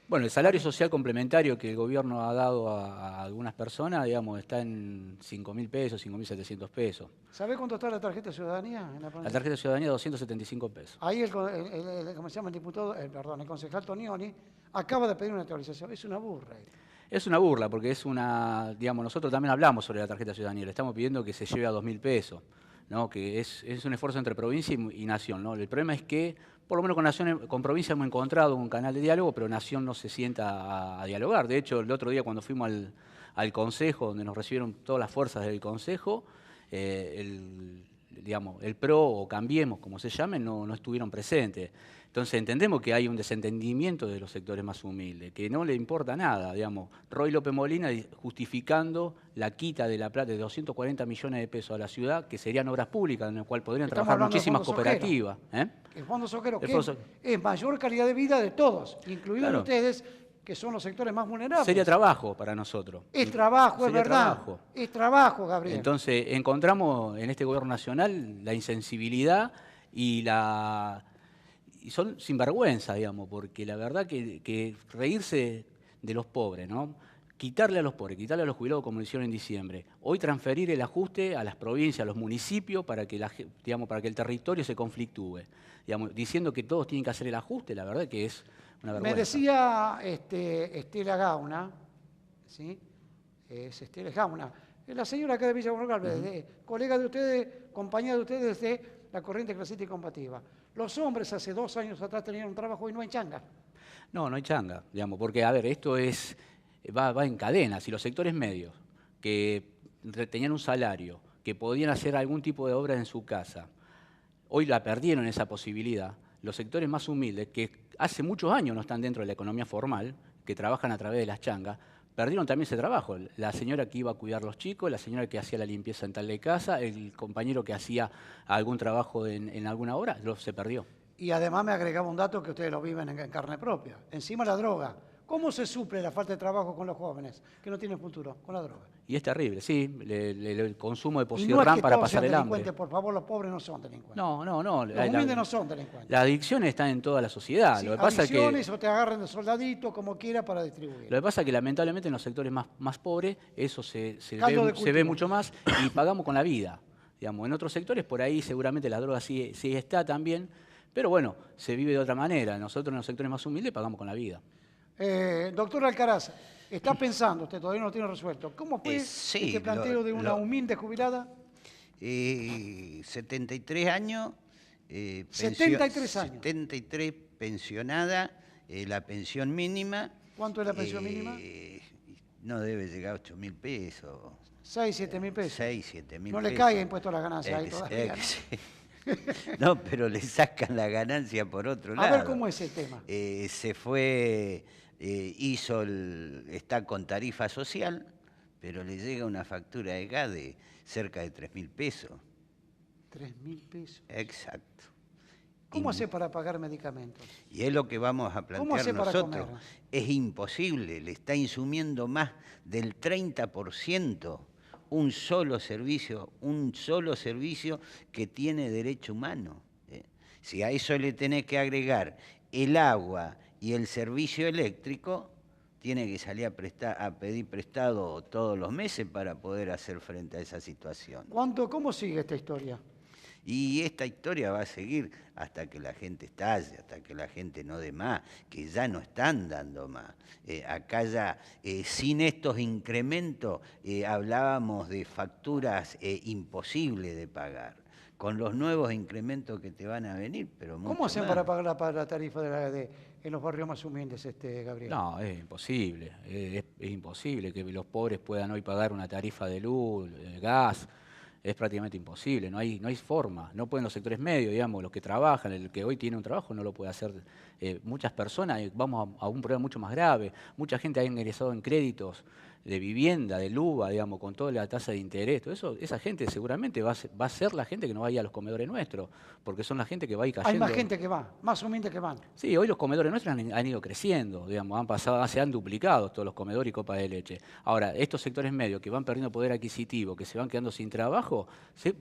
Bueno, el salario social complementario que el gobierno ha dado a algunas personas, digamos, está en 5.000 pesos, 5.700 pesos. ¿Sabe cuánto está la tarjeta de ciudadanía? La tarjeta de ciudadanía, 275 pesos. Ahí ¿cómo se llama? El concejal Tonioni acaba de pedir una actualización. Es una burra. Es una burla porque digamos, nosotros también hablamos sobre la tarjeta de ciudadanía, le estamos pidiendo que se lleve a 2.000 pesos. ¿No? Que es un esfuerzo entre provincia y nación, ¿no? El problema es que, por lo menos con provincia hemos encontrado un canal de diálogo, pero nación no se sienta a dialogar. De hecho, el otro día cuando fuimos al Consejo, donde nos recibieron todas las fuerzas del Consejo, digamos, el PRO o Cambiemos, como se llamen, no estuvieron presentes. Entonces entendemos que hay un desentendimiento de los sectores más humildes, que no le importa nada, digamos. Roy López Molina justificando la quita de la plata de 240 millones de pesos a la ciudad, que serían obras públicas, en las cuales podrían trabajar muchísimas cooperativas. El Fondo Soquero, que es mayor calidad de vida de todos, incluidos ustedes, que son los sectores más vulnerables. Sería trabajo para nosotros. Es trabajo, es verdad. Es trabajo, Gabriel. Entonces, encontramos en este gobierno nacional la insensibilidad y son sinvergüenza, digamos, porque la verdad que reírse de los pobres, ¿no? Quitarle a los pobres, quitarle a los jubilados como lo hicieron en diciembre. Hoy transferir el ajuste a las provincias, a los municipios, para que, para que el territorio se conflictúe. Digamos, diciendo que todos tienen que hacer el ajuste, la verdad que es una vergüenza. Me decía Estela Gauna, ¿sí? Es Estela Gauna, la señora acá de Villa Galvez, colega de ustedes, compañera de ustedes de la corriente clasista y combativa. Los hombres hace 2 años atrás tenían un trabajo y no hay changa. No hay changa, digamos, porque, a ver, esto va en cadena. Si los sectores medios, que tenían un salario, que podían hacer algún tipo de obra en su casa, hoy la perdieron esa posibilidad, los sectores más humildes, que hace muchos años no están dentro de la economía formal, que trabajan a través de las changas, perdieron también ese trabajo. La señora que iba a cuidar a los chicos, la señora que hacía la limpieza en tal de casa, el compañero que hacía algún trabajo en alguna obra, se perdió. Y además me agregaba un dato que ustedes lo viven en carne propia. Encima la droga. ¿Cómo se suple la falta de trabajo con los jóvenes que no tienen futuro? Con la droga. Y es terrible, sí, el consumo de Posirram para pasar el hambre. Por favor, los pobres no son delincuentes. No. Los humildes no son delincuentes. Las adicciones están en toda la sociedad. Sí, lo que pasa adicciones o te agarran de soldadito, como quiera, para distribuir. Lo que pasa es que lamentablemente en los sectores más pobres eso se ve mucho más y pagamos con la vida. Digamos, en otros sectores por ahí seguramente la droga sí está también, pero bueno, se vive de otra manera. Nosotros en los sectores más humildes pagamos con la vida. Doctor Alcaraz, ¿está pensando, usted todavía no lo tiene resuelto, cómo fue este planteo de una humilde jubilada? 73 años. 73 años. 73 pensionada, la pensión mínima. ¿Cuánto es la pensión mínima? No debe llegar a 8.000 pesos. 6, 7.000 pesos. 6, 7.000 pesos. No le caiga impuesto a las ganancias ahí todavía. No, pero le sacan la ganancia por otro lado. A ver cómo es el tema. Se fue, está con tarifa social, pero le llega una factura de gas de cerca de 3.000 pesos. 3.000 pesos. Exacto. ¿Cómo hace para pagar medicamentos? Y es lo que vamos a plantear nosotros. Es imposible, le está insumiendo más del 30%. Un solo servicio que tiene derecho humano. Si a eso le tenés que agregar el agua y el servicio eléctrico, tiene que salir a pedir prestado todos los meses para poder hacer frente a esa situación. ¿Cómo sigue esta historia? Y esta historia va a seguir hasta que la gente estalle, hasta que la gente no dé más, que ya no están dando más. Acá ya, sin estos incrementos, hablábamos de facturas imposibles de pagar. Con los nuevos incrementos que te van a venir, pero mucho ¿Cómo hacen más. para pagar la tarifa en los barrios más humildes, Gabriel? No, es imposible. Es imposible que los pobres puedan hoy pagar una tarifa de luz, de gas. Es prácticamente imposible, no hay forma. No pueden los sectores medios, digamos, los que trabajan, el que hoy tiene un trabajo no lo puede hacer. Muchas personas, vamos a un problema mucho más grave. Mucha gente ha ingresado en créditos de vivienda, de LUBA, digamos, con toda la tasa de interés. Todo eso, esa gente seguramente va a ser la gente que no vaya a los comedores nuestros, porque son la gente que va a ir cayendo. Hay más gente que va, más humildes que van. Sí, hoy los comedores nuestros han ido creciendo, digamos, se han duplicado todos los comedores y copas de leche. Ahora, estos sectores medios que van perdiendo poder adquisitivo, que se van quedando sin trabajo,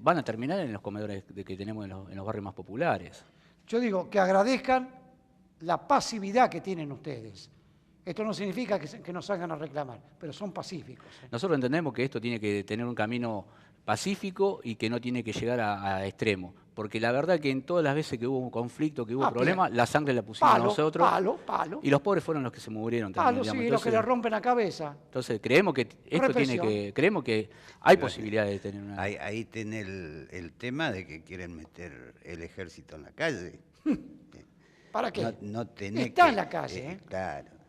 van a terminar en los comedores que tenemos en los barrios más populares. Yo digo que agradezcan la pasividad que tienen ustedes. Esto no significa que nos salgan a reclamar, pero son pacíficos. Nosotros entendemos que esto tiene que tener un camino pacífico y que no tiene que llegar a extremos. Porque la verdad que en todas las veces que hubo un conflicto, que hubo problemas, la sangre la pusimos nosotros. Palo. Y los pobres fueron los que se murieron también. Sí, entonces, los que le rompen la cabeza. Entonces creemos que esto creemos que hay posibilidades de tener una. Ahí tiene el tema de que quieren meter el ejército en la calle. ¿Para qué? No tenés Está en la calle. Claro.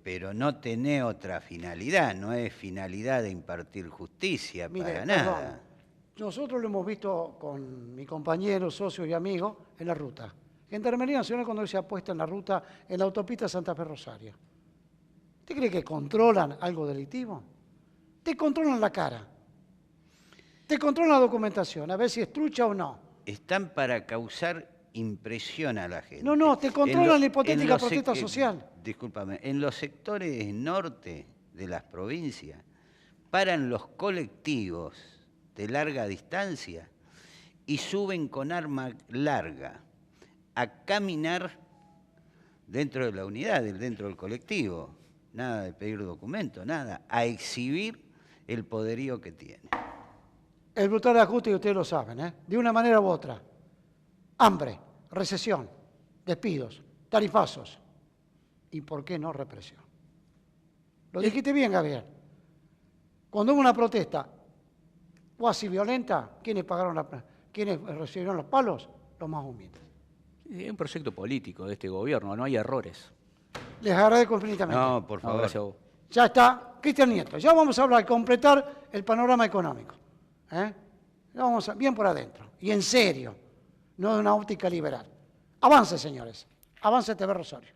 pero no tenés otra finalidad, no es finalidad de impartir justicia para nada. Nosotros lo hemos visto con mi compañero, socio y amigo en la ruta. Gendarmería Nacional cuando se ha puesto en la ruta, en la autopista Santa Fe Rosario. ¿Usted cree que controlan algo delictivo? Te controlan la cara. Te controlan la documentación, a ver si es trucha o no. Están para causar impresión a la gente. No, te controlan la hipotética protesta social. Discúlpame, en los sectores norte de las provincias paran los colectivos de larga distancia y suben con arma larga a caminar dentro de la unidad, dentro del colectivo. Nada de pedir documento, nada. A exhibir el poderío que tiene. El brutal ajuste, y ustedes lo saben, de una manera u otra. Hambre, recesión, despidos, tarifazos. ¿Y por qué no represión? Lo dijiste bien, Gabriel. Cuando hubo una protesta cuasi violenta, ¿quiénes recibieron los palos? Los más humildes. Es un proyecto político de este gobierno, no hay errores. Les agradezco infinitamente. No, por favor. Gracias a vos. Ya está, Cristian Nieto. Ya vamos a hablar, completar el panorama económico. Ya vamos bien por adentro. Y en serio, no de una óptica liberal. Avance, señores. Avance TV Rosario.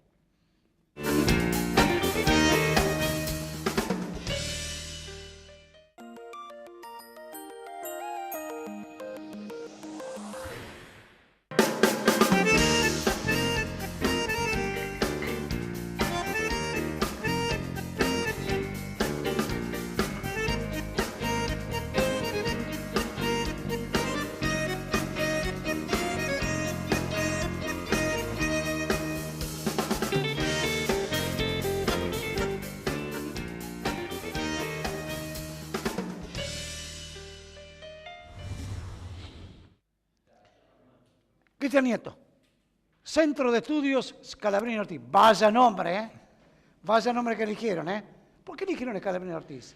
Cristian Nieto, Centro de Estudios Scalabrini Ortiz. Vaya nombre, Vaya nombre que eligieron, ¿Por qué eligieron Scalabrini Ortiz?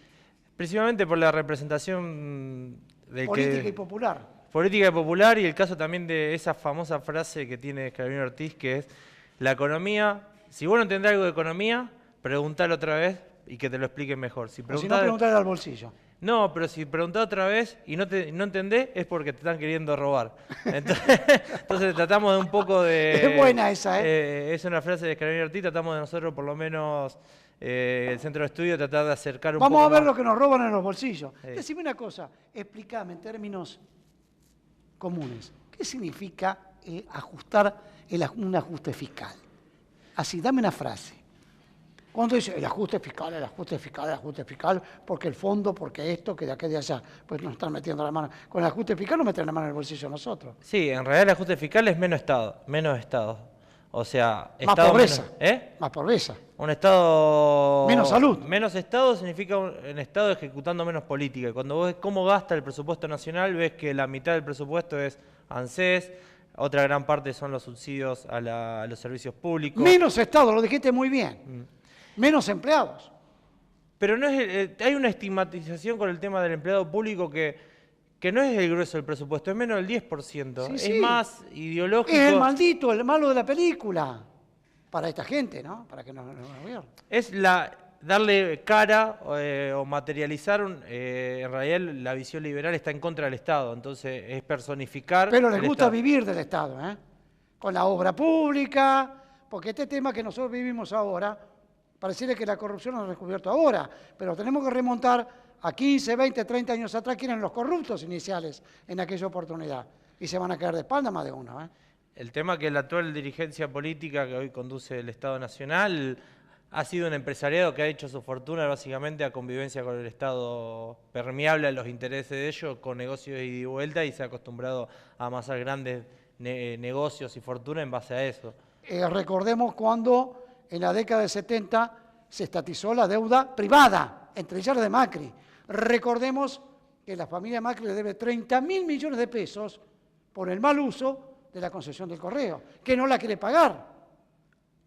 Principalmente por la representación política y popular. Política y popular, y el caso también de esa famosa frase que tiene Scalabrini Ortiz, que es: la economía, si vos no entendés algo de economía, preguntalo otra vez y que te lo expliquen mejor. Si no preguntale al bolsillo. No, pero si preguntás otra vez y no entendés, es porque te están queriendo robar. Entonces tratamos de un poco de... Es buena esa, Es una frase de Scalabrini Ortiz, tratamos de nosotros, por lo menos, el centro de estudio, tratar de acercar un poco Vamos a ver más. lo que nos roban en los bolsillos. Sí. Decime una cosa, explícame en términos comunes. ¿Qué significa ajustar un ajuste fiscal? Así, dame una frase. Cuando dice el ajuste fiscal, porque el fondo, porque esto, que de aquí de allá, pues nos están metiendo la mano. Con el ajuste fiscal nos meten la mano en el bolsillo nosotros. Sí, en realidad el ajuste fiscal es menos Estado. O sea, más pobreza. Más pobreza. Un Estado... Menos salud. Menos Estado significa un Estado ejecutando menos política. Cuando vos ves cómo gasta el presupuesto nacional, ves que la mitad del presupuesto es ANSES, otra gran parte son los subsidios a los servicios públicos. Menos Estado, lo dijiste muy bien. Menos empleados. Pero no es hay una estigmatización con el tema del empleado público que no es el grueso del presupuesto, es menos del 10%. Sí, es más ideológico. Es el maldito, el malo de la película. Para esta gente, ¿no? Para que no gobierne. Es darle cara o materializar, en realidad la visión liberal está en contra del Estado, entonces es personificar. Pero les gusta vivir del Estado, con la obra pública, porque este tema que nosotros vivimos ahora, pareciera que la corrupción nos ha descubierto ahora, pero tenemos que remontar a 15, 20, 30 años atrás, que eran los corruptos iniciales en aquella oportunidad, y se van a caer de espalda más de uno. El tema que la actual dirigencia política que hoy conduce el Estado Nacional ha sido un empresariado que ha hecho su fortuna básicamente a convivencia con el Estado, permeable a los intereses de ellos, con negocios de ida y vuelta, y se ha acostumbrado a amasar grandes negocios y fortuna en base a eso. Recordemos cuando en la década de 70 se estatizó la deuda privada, entre ellas la de Macri. Recordemos que la familia Macri le debe 30.000 millones de pesos por el mal uso de la concesión del correo, que no la quiere pagar.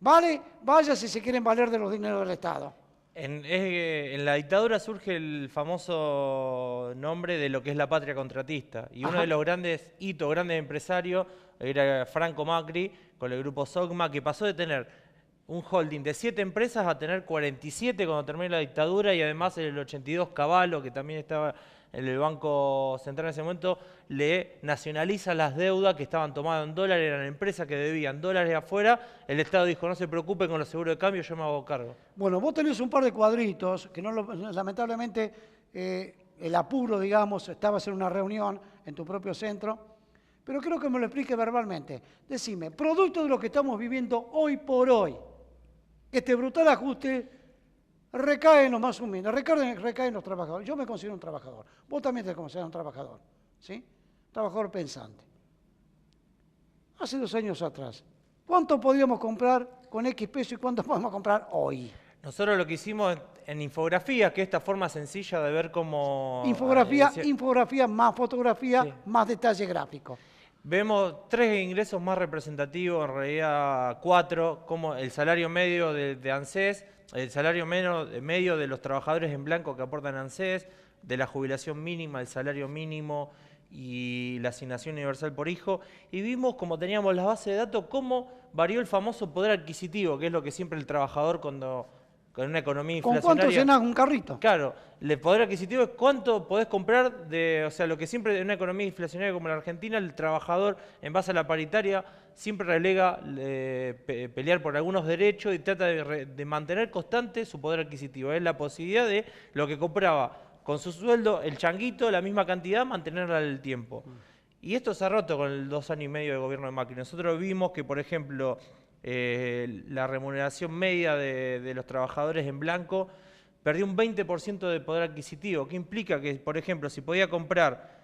¿Vale? Vaya si se quieren valer de los dineros del Estado. En la dictadura surge el famoso nombre de lo que es la patria contratista. Y uno de los grandes empresarios era Franco Macri, con el grupo Sogma, que pasó de tener un holding de 7 empresas a tener 47 cuando termine la dictadura, y además en el 82 Cavallo, que también estaba en el Banco Central en ese momento, le nacionaliza las deudas que estaban tomadas en dólares, eran empresas que debían dólares afuera. El Estado dijo, no se preocupen con los seguros de cambio, yo me hago cargo. Bueno, vos tenés un par de cuadritos que lamentablemente el apuro, digamos, estabas en una reunión en tu propio centro, pero creo que me lo explique verbalmente. Decime, producto de lo que estamos viviendo hoy por hoy, este brutal ajuste recae en los más humildes, recae en los trabajadores. Yo me considero un trabajador. Vos también te consideras un trabajador, ¿sí? Trabajador pensante. Hace 2 años atrás, ¿cuánto podíamos comprar con X peso y cuánto podemos comprar hoy? Nosotros lo que hicimos en infografía, que es esta forma sencilla de ver cómo... Infografía más fotografía, sí, más detalle gráfico. Vemos 3 ingresos más representativos, en realidad 4, como el salario medio de ANSES, el salario medio de los trabajadores en blanco que aportan ANSES, de la jubilación mínima, el salario mínimo y la asignación universal por hijo. Y vimos, como teníamos la base de datos, cómo varió el famoso poder adquisitivo, que es lo que siempre el trabajador cuando... Con una economía inflacionaria. ¿Con cuánto llenás un carrito? Claro, el poder adquisitivo es cuánto podés comprar de, o sea, lo que siempre en una economía inflacionaria como la Argentina, el trabajador en base a la paritaria siempre relega pelear por algunos derechos y trata de mantener constante su poder adquisitivo. Es la posibilidad de lo que compraba con su sueldo, el changuito, la misma cantidad, mantenerla en el tiempo. Y esto se ha roto con el 2 años y medio de gobierno de Macri. Nosotros vimos que, por ejemplo, la remuneración media de los trabajadores en blanco perdió un 20% de poder adquisitivo. ¿Qué implica? Que, por ejemplo, si podía comprar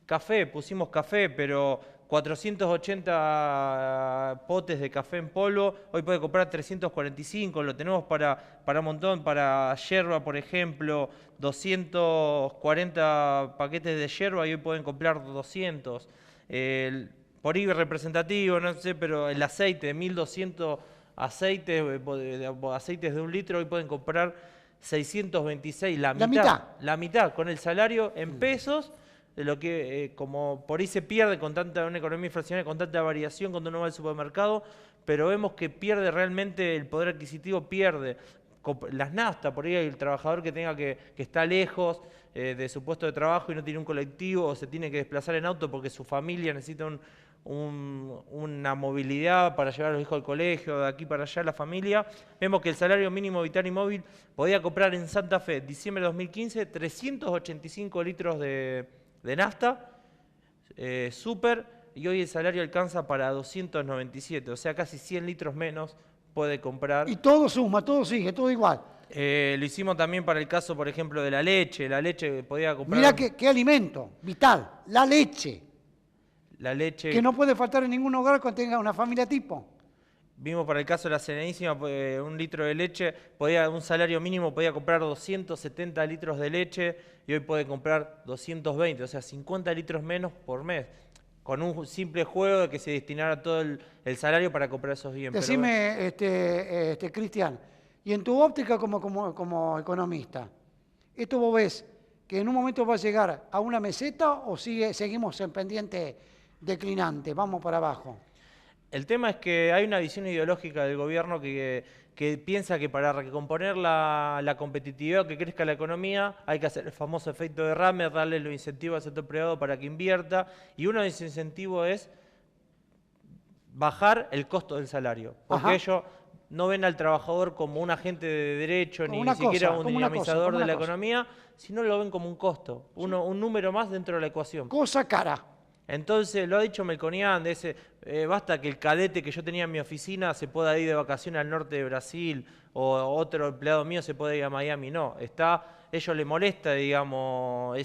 café, pusimos café, pero 480 potes de café en polvo, hoy puede comprar 345, lo tenemos para un montón, para yerba, por ejemplo, 240 paquetes de yerba y hoy pueden comprar 200. Por IBE representativo, no sé, pero el aceite, 1200 aceites de 1 litro, hoy pueden comprar 626, la mitad, con el salario en pesos, de lo que como por ahí se pierde con una economía inflacionaria, con tanta variación cuando uno va al supermercado, pero vemos que pierde realmente el poder adquisitivo, pierde. Las naftas, por ahí el trabajador que tenga que está lejos de su puesto de trabajo y no tiene un colectivo o se tiene que desplazar en auto porque su familia necesita una movilidad para llevar a los hijos al colegio, de aquí para allá la familia. Vemos que el salario mínimo vital y móvil podía comprar en Santa Fe, diciembre de 2015, 385 litros de nafta, súper, y hoy el salario alcanza para 297, o sea, casi 100 litros menos puede comprar. Y todo suma, todo sigue, todo igual. Lo hicimos también para el caso, por ejemplo, de la leche podía comprar... Mirá qué alimento vital, la leche. La leche... Que no puede faltar en ningún hogar cuando tenga una familia tipo. Vimos para el caso de la Serenísima, 1 litro de leche, un salario mínimo podía comprar 270 litros de leche y hoy puede comprar 220, o sea, 50 litros menos por mes, con un simple juego de que se destinara todo el salario para comprar esos bienes. Decime, Cristian, y en tu óptica como economista, ¿esto vos ves que en un momento va a llegar a una meseta o seguimos en pendiente declinante, vamos para abajo? El tema es que hay una visión ideológica del gobierno que piensa que para recomponer la competitividad, que crezca la economía, hay que hacer el famoso efecto derrame, darle los incentivos al sector privado para que invierta, y uno de esos incentivos es bajar el costo del salario, porque ellos no ven al trabajador como un agente de derecho, ni siquiera un dinamizador de la economía, sino lo ven como un costo, un número más dentro de la ecuación. Cosa cara. Entonces, lo ha dicho Melconian, basta que el cadete que yo tenía en mi oficina se pueda ir de vacaciones al norte de Brasil, o otro empleado mío se pueda ir a Miami. No, ellos les molesta, digamos,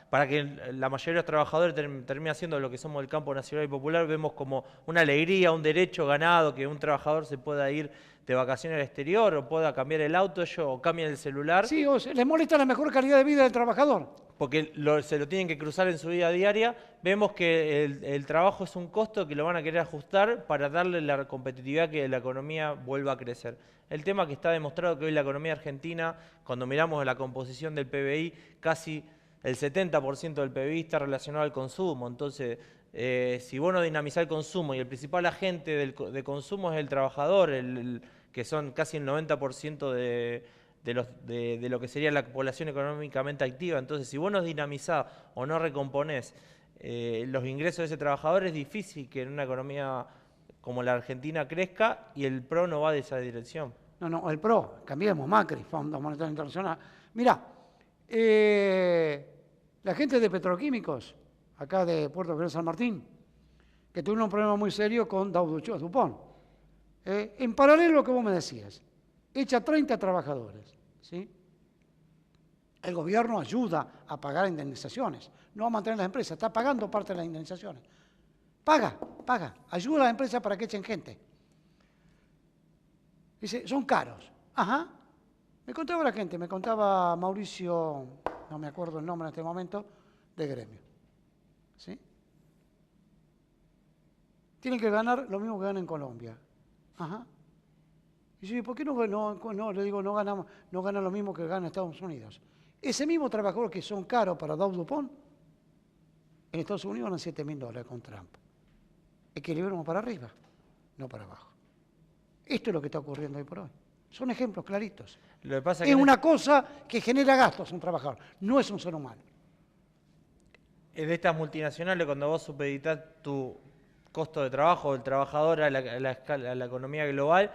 para que la mayoría de los trabajadores termine haciendo lo que somos del campo nacional y popular, vemos como una alegría, un derecho ganado, que un trabajador se pueda ir de vacaciones al exterior, o pueda cambiar el auto, o cambien el celular. Sí, o les molesta la mejor calidad de vida del trabajador. Porque se lo tienen que cruzar en su vida diaria. Vemos que el trabajo es un costo que lo van a querer ajustar para darle la competitividad que la economía vuelva a crecer. El tema que está demostrado que hoy la economía argentina, cuando miramos la composición del PBI, casi el 70% del PBI está relacionado al consumo. Entonces, si vos no dinamizás el consumo y el principal agente de consumo es el trabajador, que son casi el 90% de lo que sería la población económicamente activa. Entonces, si vos no dinamizás o no recomponés los ingresos de ese trabajador, es difícil que en una economía como la Argentina crezca, y el PRO no va de esa dirección. No, el PRO, cambiemos, Macri, Fondo Monetario Internacional. Mirá, la gente de Petroquímicos, acá de Puerto General San Martín, que tuvieron un problema muy serio con Dow Dupont. En paralelo a lo que vos me decías, echa 30 trabajadores, ¿sí? El gobierno ayuda a pagar indemnizaciones, no a mantener las empresas, está pagando parte de las indemnizaciones. Paga, ayuda a las empresas para que echen gente. Dice, son caros. Ajá. Me contaba la gente, me contaba Mauricio, no me acuerdo el nombre en este momento, de gremio. ¿Sí? Tienen que ganar lo mismo que ganan en Colombia. Ajá. Y yo, ¿por qué no? Le digo, no ganan lo mismo que ganan en Estados Unidos. Ese mismo trabajador que son caros para Dow Dupont, en Estados Unidos ganan $7.000 con Trump. Equilibremos para arriba, no para abajo. Esto es lo que está ocurriendo hoy por hoy. Son ejemplos claritos. Lo que pasa es una cosa que genera gastos un trabajador, no es un ser humano. De estas multinacionales, cuando vos supeditas tu costo de trabajo del trabajador a la economía global,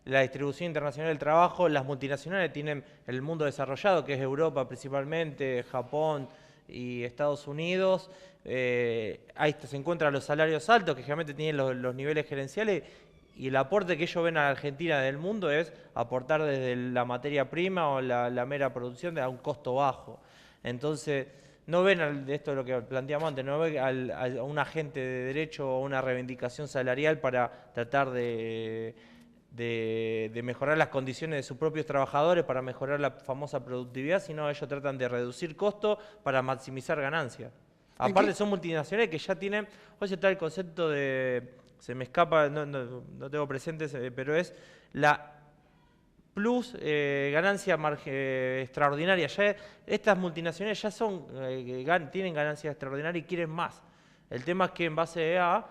la distribución internacional del trabajo, las multinacionales tienen el mundo desarrollado, que es Europa principalmente, Japón y Estados Unidos. Ahí se encuentran los salarios altos, que generalmente tienen los niveles gerenciales, y el aporte que ellos ven a la Argentina del mundo es aportar desde la materia prima o la mera producción a un costo bajo. Entonces, no ven esto es lo que planteamos antes, no ven a un agente de derecho o una reivindicación salarial para tratar de mejorar las condiciones de sus propios trabajadores, para mejorar la famosa productividad, sino ellos tratan de reducir costos para maximizar ganancias. Aparte son multinacionales que ya tienen, hoy está el concepto de, se me escapa, no tengo presente, pero es la plus ganancia extraordinaria. Ya estas multinacionales ya tienen ganancias extraordinarias y quieren más. El tema es que en base a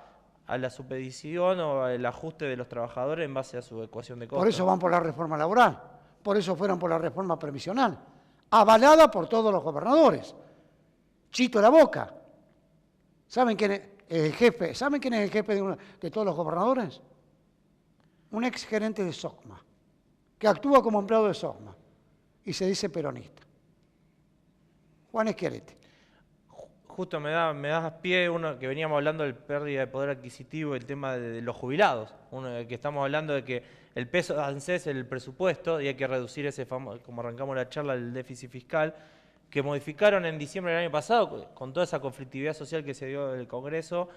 la supedición o al ajuste de los trabajadores en base a su ecuación de costos. Por eso van por la reforma laboral, por eso fueron por la reforma previsional, avalada por todos los gobernadores. Chito la Boca. ¿Saben quién es el jefe? ¿Saben quién es el jefe de todos los gobernadores? Un ex gerente de SOCMA, que actúa como empleado de SOCMA y se dice peronista. Juan Schiaretti. Justo me das pie uno que veníamos hablando del pérdida de poder adquisitivo, el tema de los jubilados. Que estamos hablando de que el peso de ANSES es el presupuesto y hay que reducir ese famoso, como arrancamos la charla, el déficit fiscal, que modificaron en diciembre del año pasado, con toda esa conflictividad social que se dio del Congreso,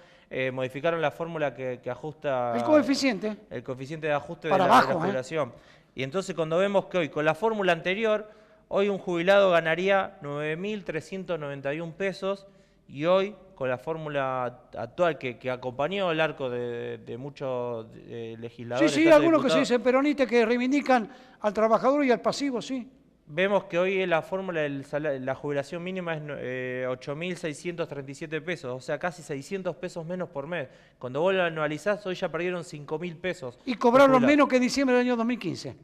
modificaron la fórmula que ajusta... El coeficiente. El coeficiente de ajuste para de la abajo, jubilación. Y entonces cuando vemos que hoy, con la fórmula anterior, hoy un jubilado ganaría 9.391 pesos, y hoy, con la fórmula actual que acompañó el arco de muchos legisladores... Sí, algunos que se dicen peronistas que reivindican al trabajador y al pasivo, sí. Vemos que hoy la fórmula, la jubilación mínima es 8.637 pesos, o sea, casi 600 pesos menos por mes. Cuando vos lo anualizás, hoy ya perdieron 5.000 pesos. Y cobraron menos que en diciembre del año 2015,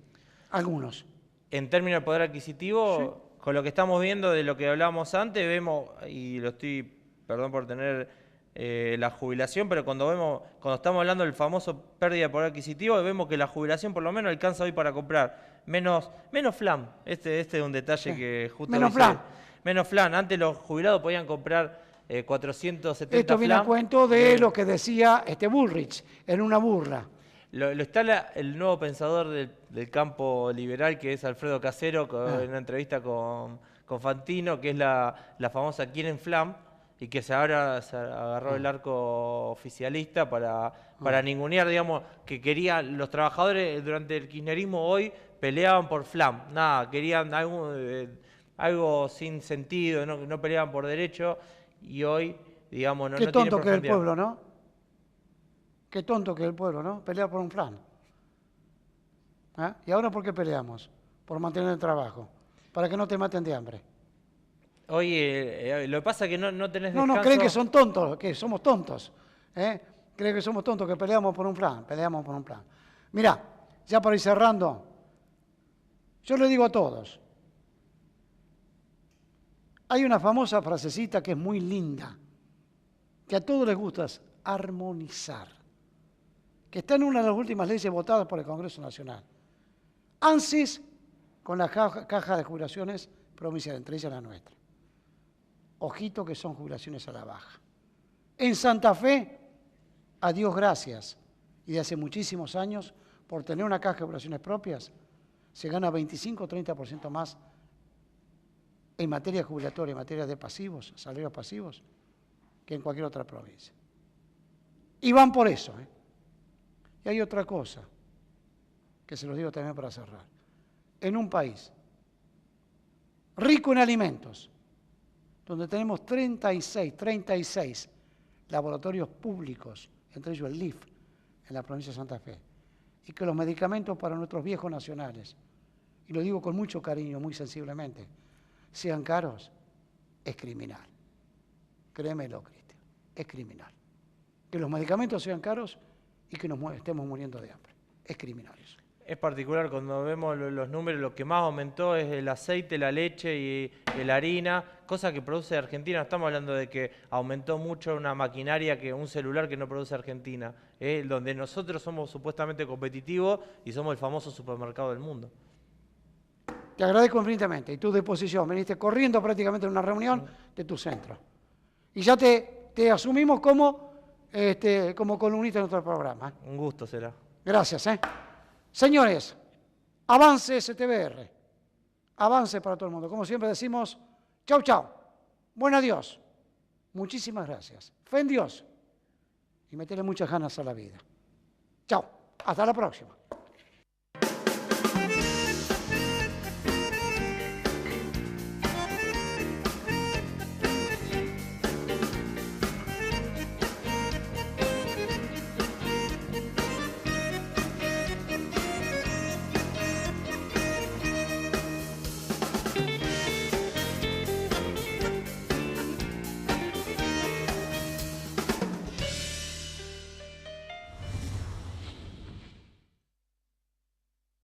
algunos. En términos de poder adquisitivo, sí. Con lo que estamos viendo de lo que hablábamos antes, vemos, y lo estoy, perdón por tener la jubilación, pero cuando estamos hablando del famoso pérdida de poder adquisitivo, vemos que la jubilación por lo menos alcanza hoy para comprar menos flan. Este es un detalle sí. Que justo menos flan. Menos flan. Antes los jubilados podían comprar 470 Esto viene flan. a cuento de lo que decía Bullrich en una burla. Está el nuevo pensador del campo liberal, que es Alfredo Casero, en una entrevista con Fantino, que es la famosa Quieren Flan, y que ahora se agarró el arco oficialista para ningunear, digamos, que querían los trabajadores durante el kirchnerismo hoy peleaban por flam, nada, querían algo sin sentido, no peleaban por derecho, y hoy, digamos, no tiene profundidad. Qué tonto que es el pueblo, ¿no? Qué tonto que es el pueblo, ¿no? Pelea por un flam. ¿Eh? ¿Y ahora por qué peleamos? Por mantener el trabajo, para que no te maten de hambre. Oye, lo que pasa es que no tenés descanso. No, creen que son tontos, que somos tontos. Creen que somos tontos, que peleamos por un plan. Mirá, ya para ir cerrando, yo le digo a todos, hay una famosa frasecita que es muy linda, que a todos les gusta, es armonizar, que está en una de las últimas leyes votadas por el Congreso Nacional. ANSES con la caja de jubilaciones provinciales, entre ellas la nuestra. Ojito que son jubilaciones a la baja. En Santa Fe, a Dios gracias, y de hace muchísimos años, por tener una caja de jubilaciones propias, se gana 25 o 30% más en materia jubilatoria, en materia de pasivos, salarios pasivos, que en cualquier otra provincia. Y van por eso. Y hay otra cosa, que se los digo también para cerrar. En un país rico en alimentos, donde tenemos 36 laboratorios públicos, entre ellos el LIF, en la provincia de Santa Fe, y que los medicamentos para nuestros viejos nacionales, y lo digo con mucho cariño, muy sensiblemente, sean caros, es criminal. Créemelo, Cristian, es criminal. Que los medicamentos sean caros y que nos estemos muriendo de hambre. Es criminal eso. Es particular cuando vemos los números, lo que más aumentó es el aceite, la leche y la harina, cosa que produce Argentina. No estamos hablando de que aumentó mucho una maquinaria, un celular que no produce Argentina, donde nosotros somos supuestamente competitivos y somos el famoso supermercado del mundo. Te agradezco infinitamente y tu disposición. Veniste corriendo prácticamente en una reunión de tu centro. Y ya te asumimos como columnista de nuestro programa. Un gusto será. Gracias. Señores, avance STBR. Avance para todo el mundo. Como siempre decimos, chau, chau. Buen adiós. Muchísimas gracias. Fe en Dios. Y meterle muchas ganas a la vida. Chau. Hasta la próxima.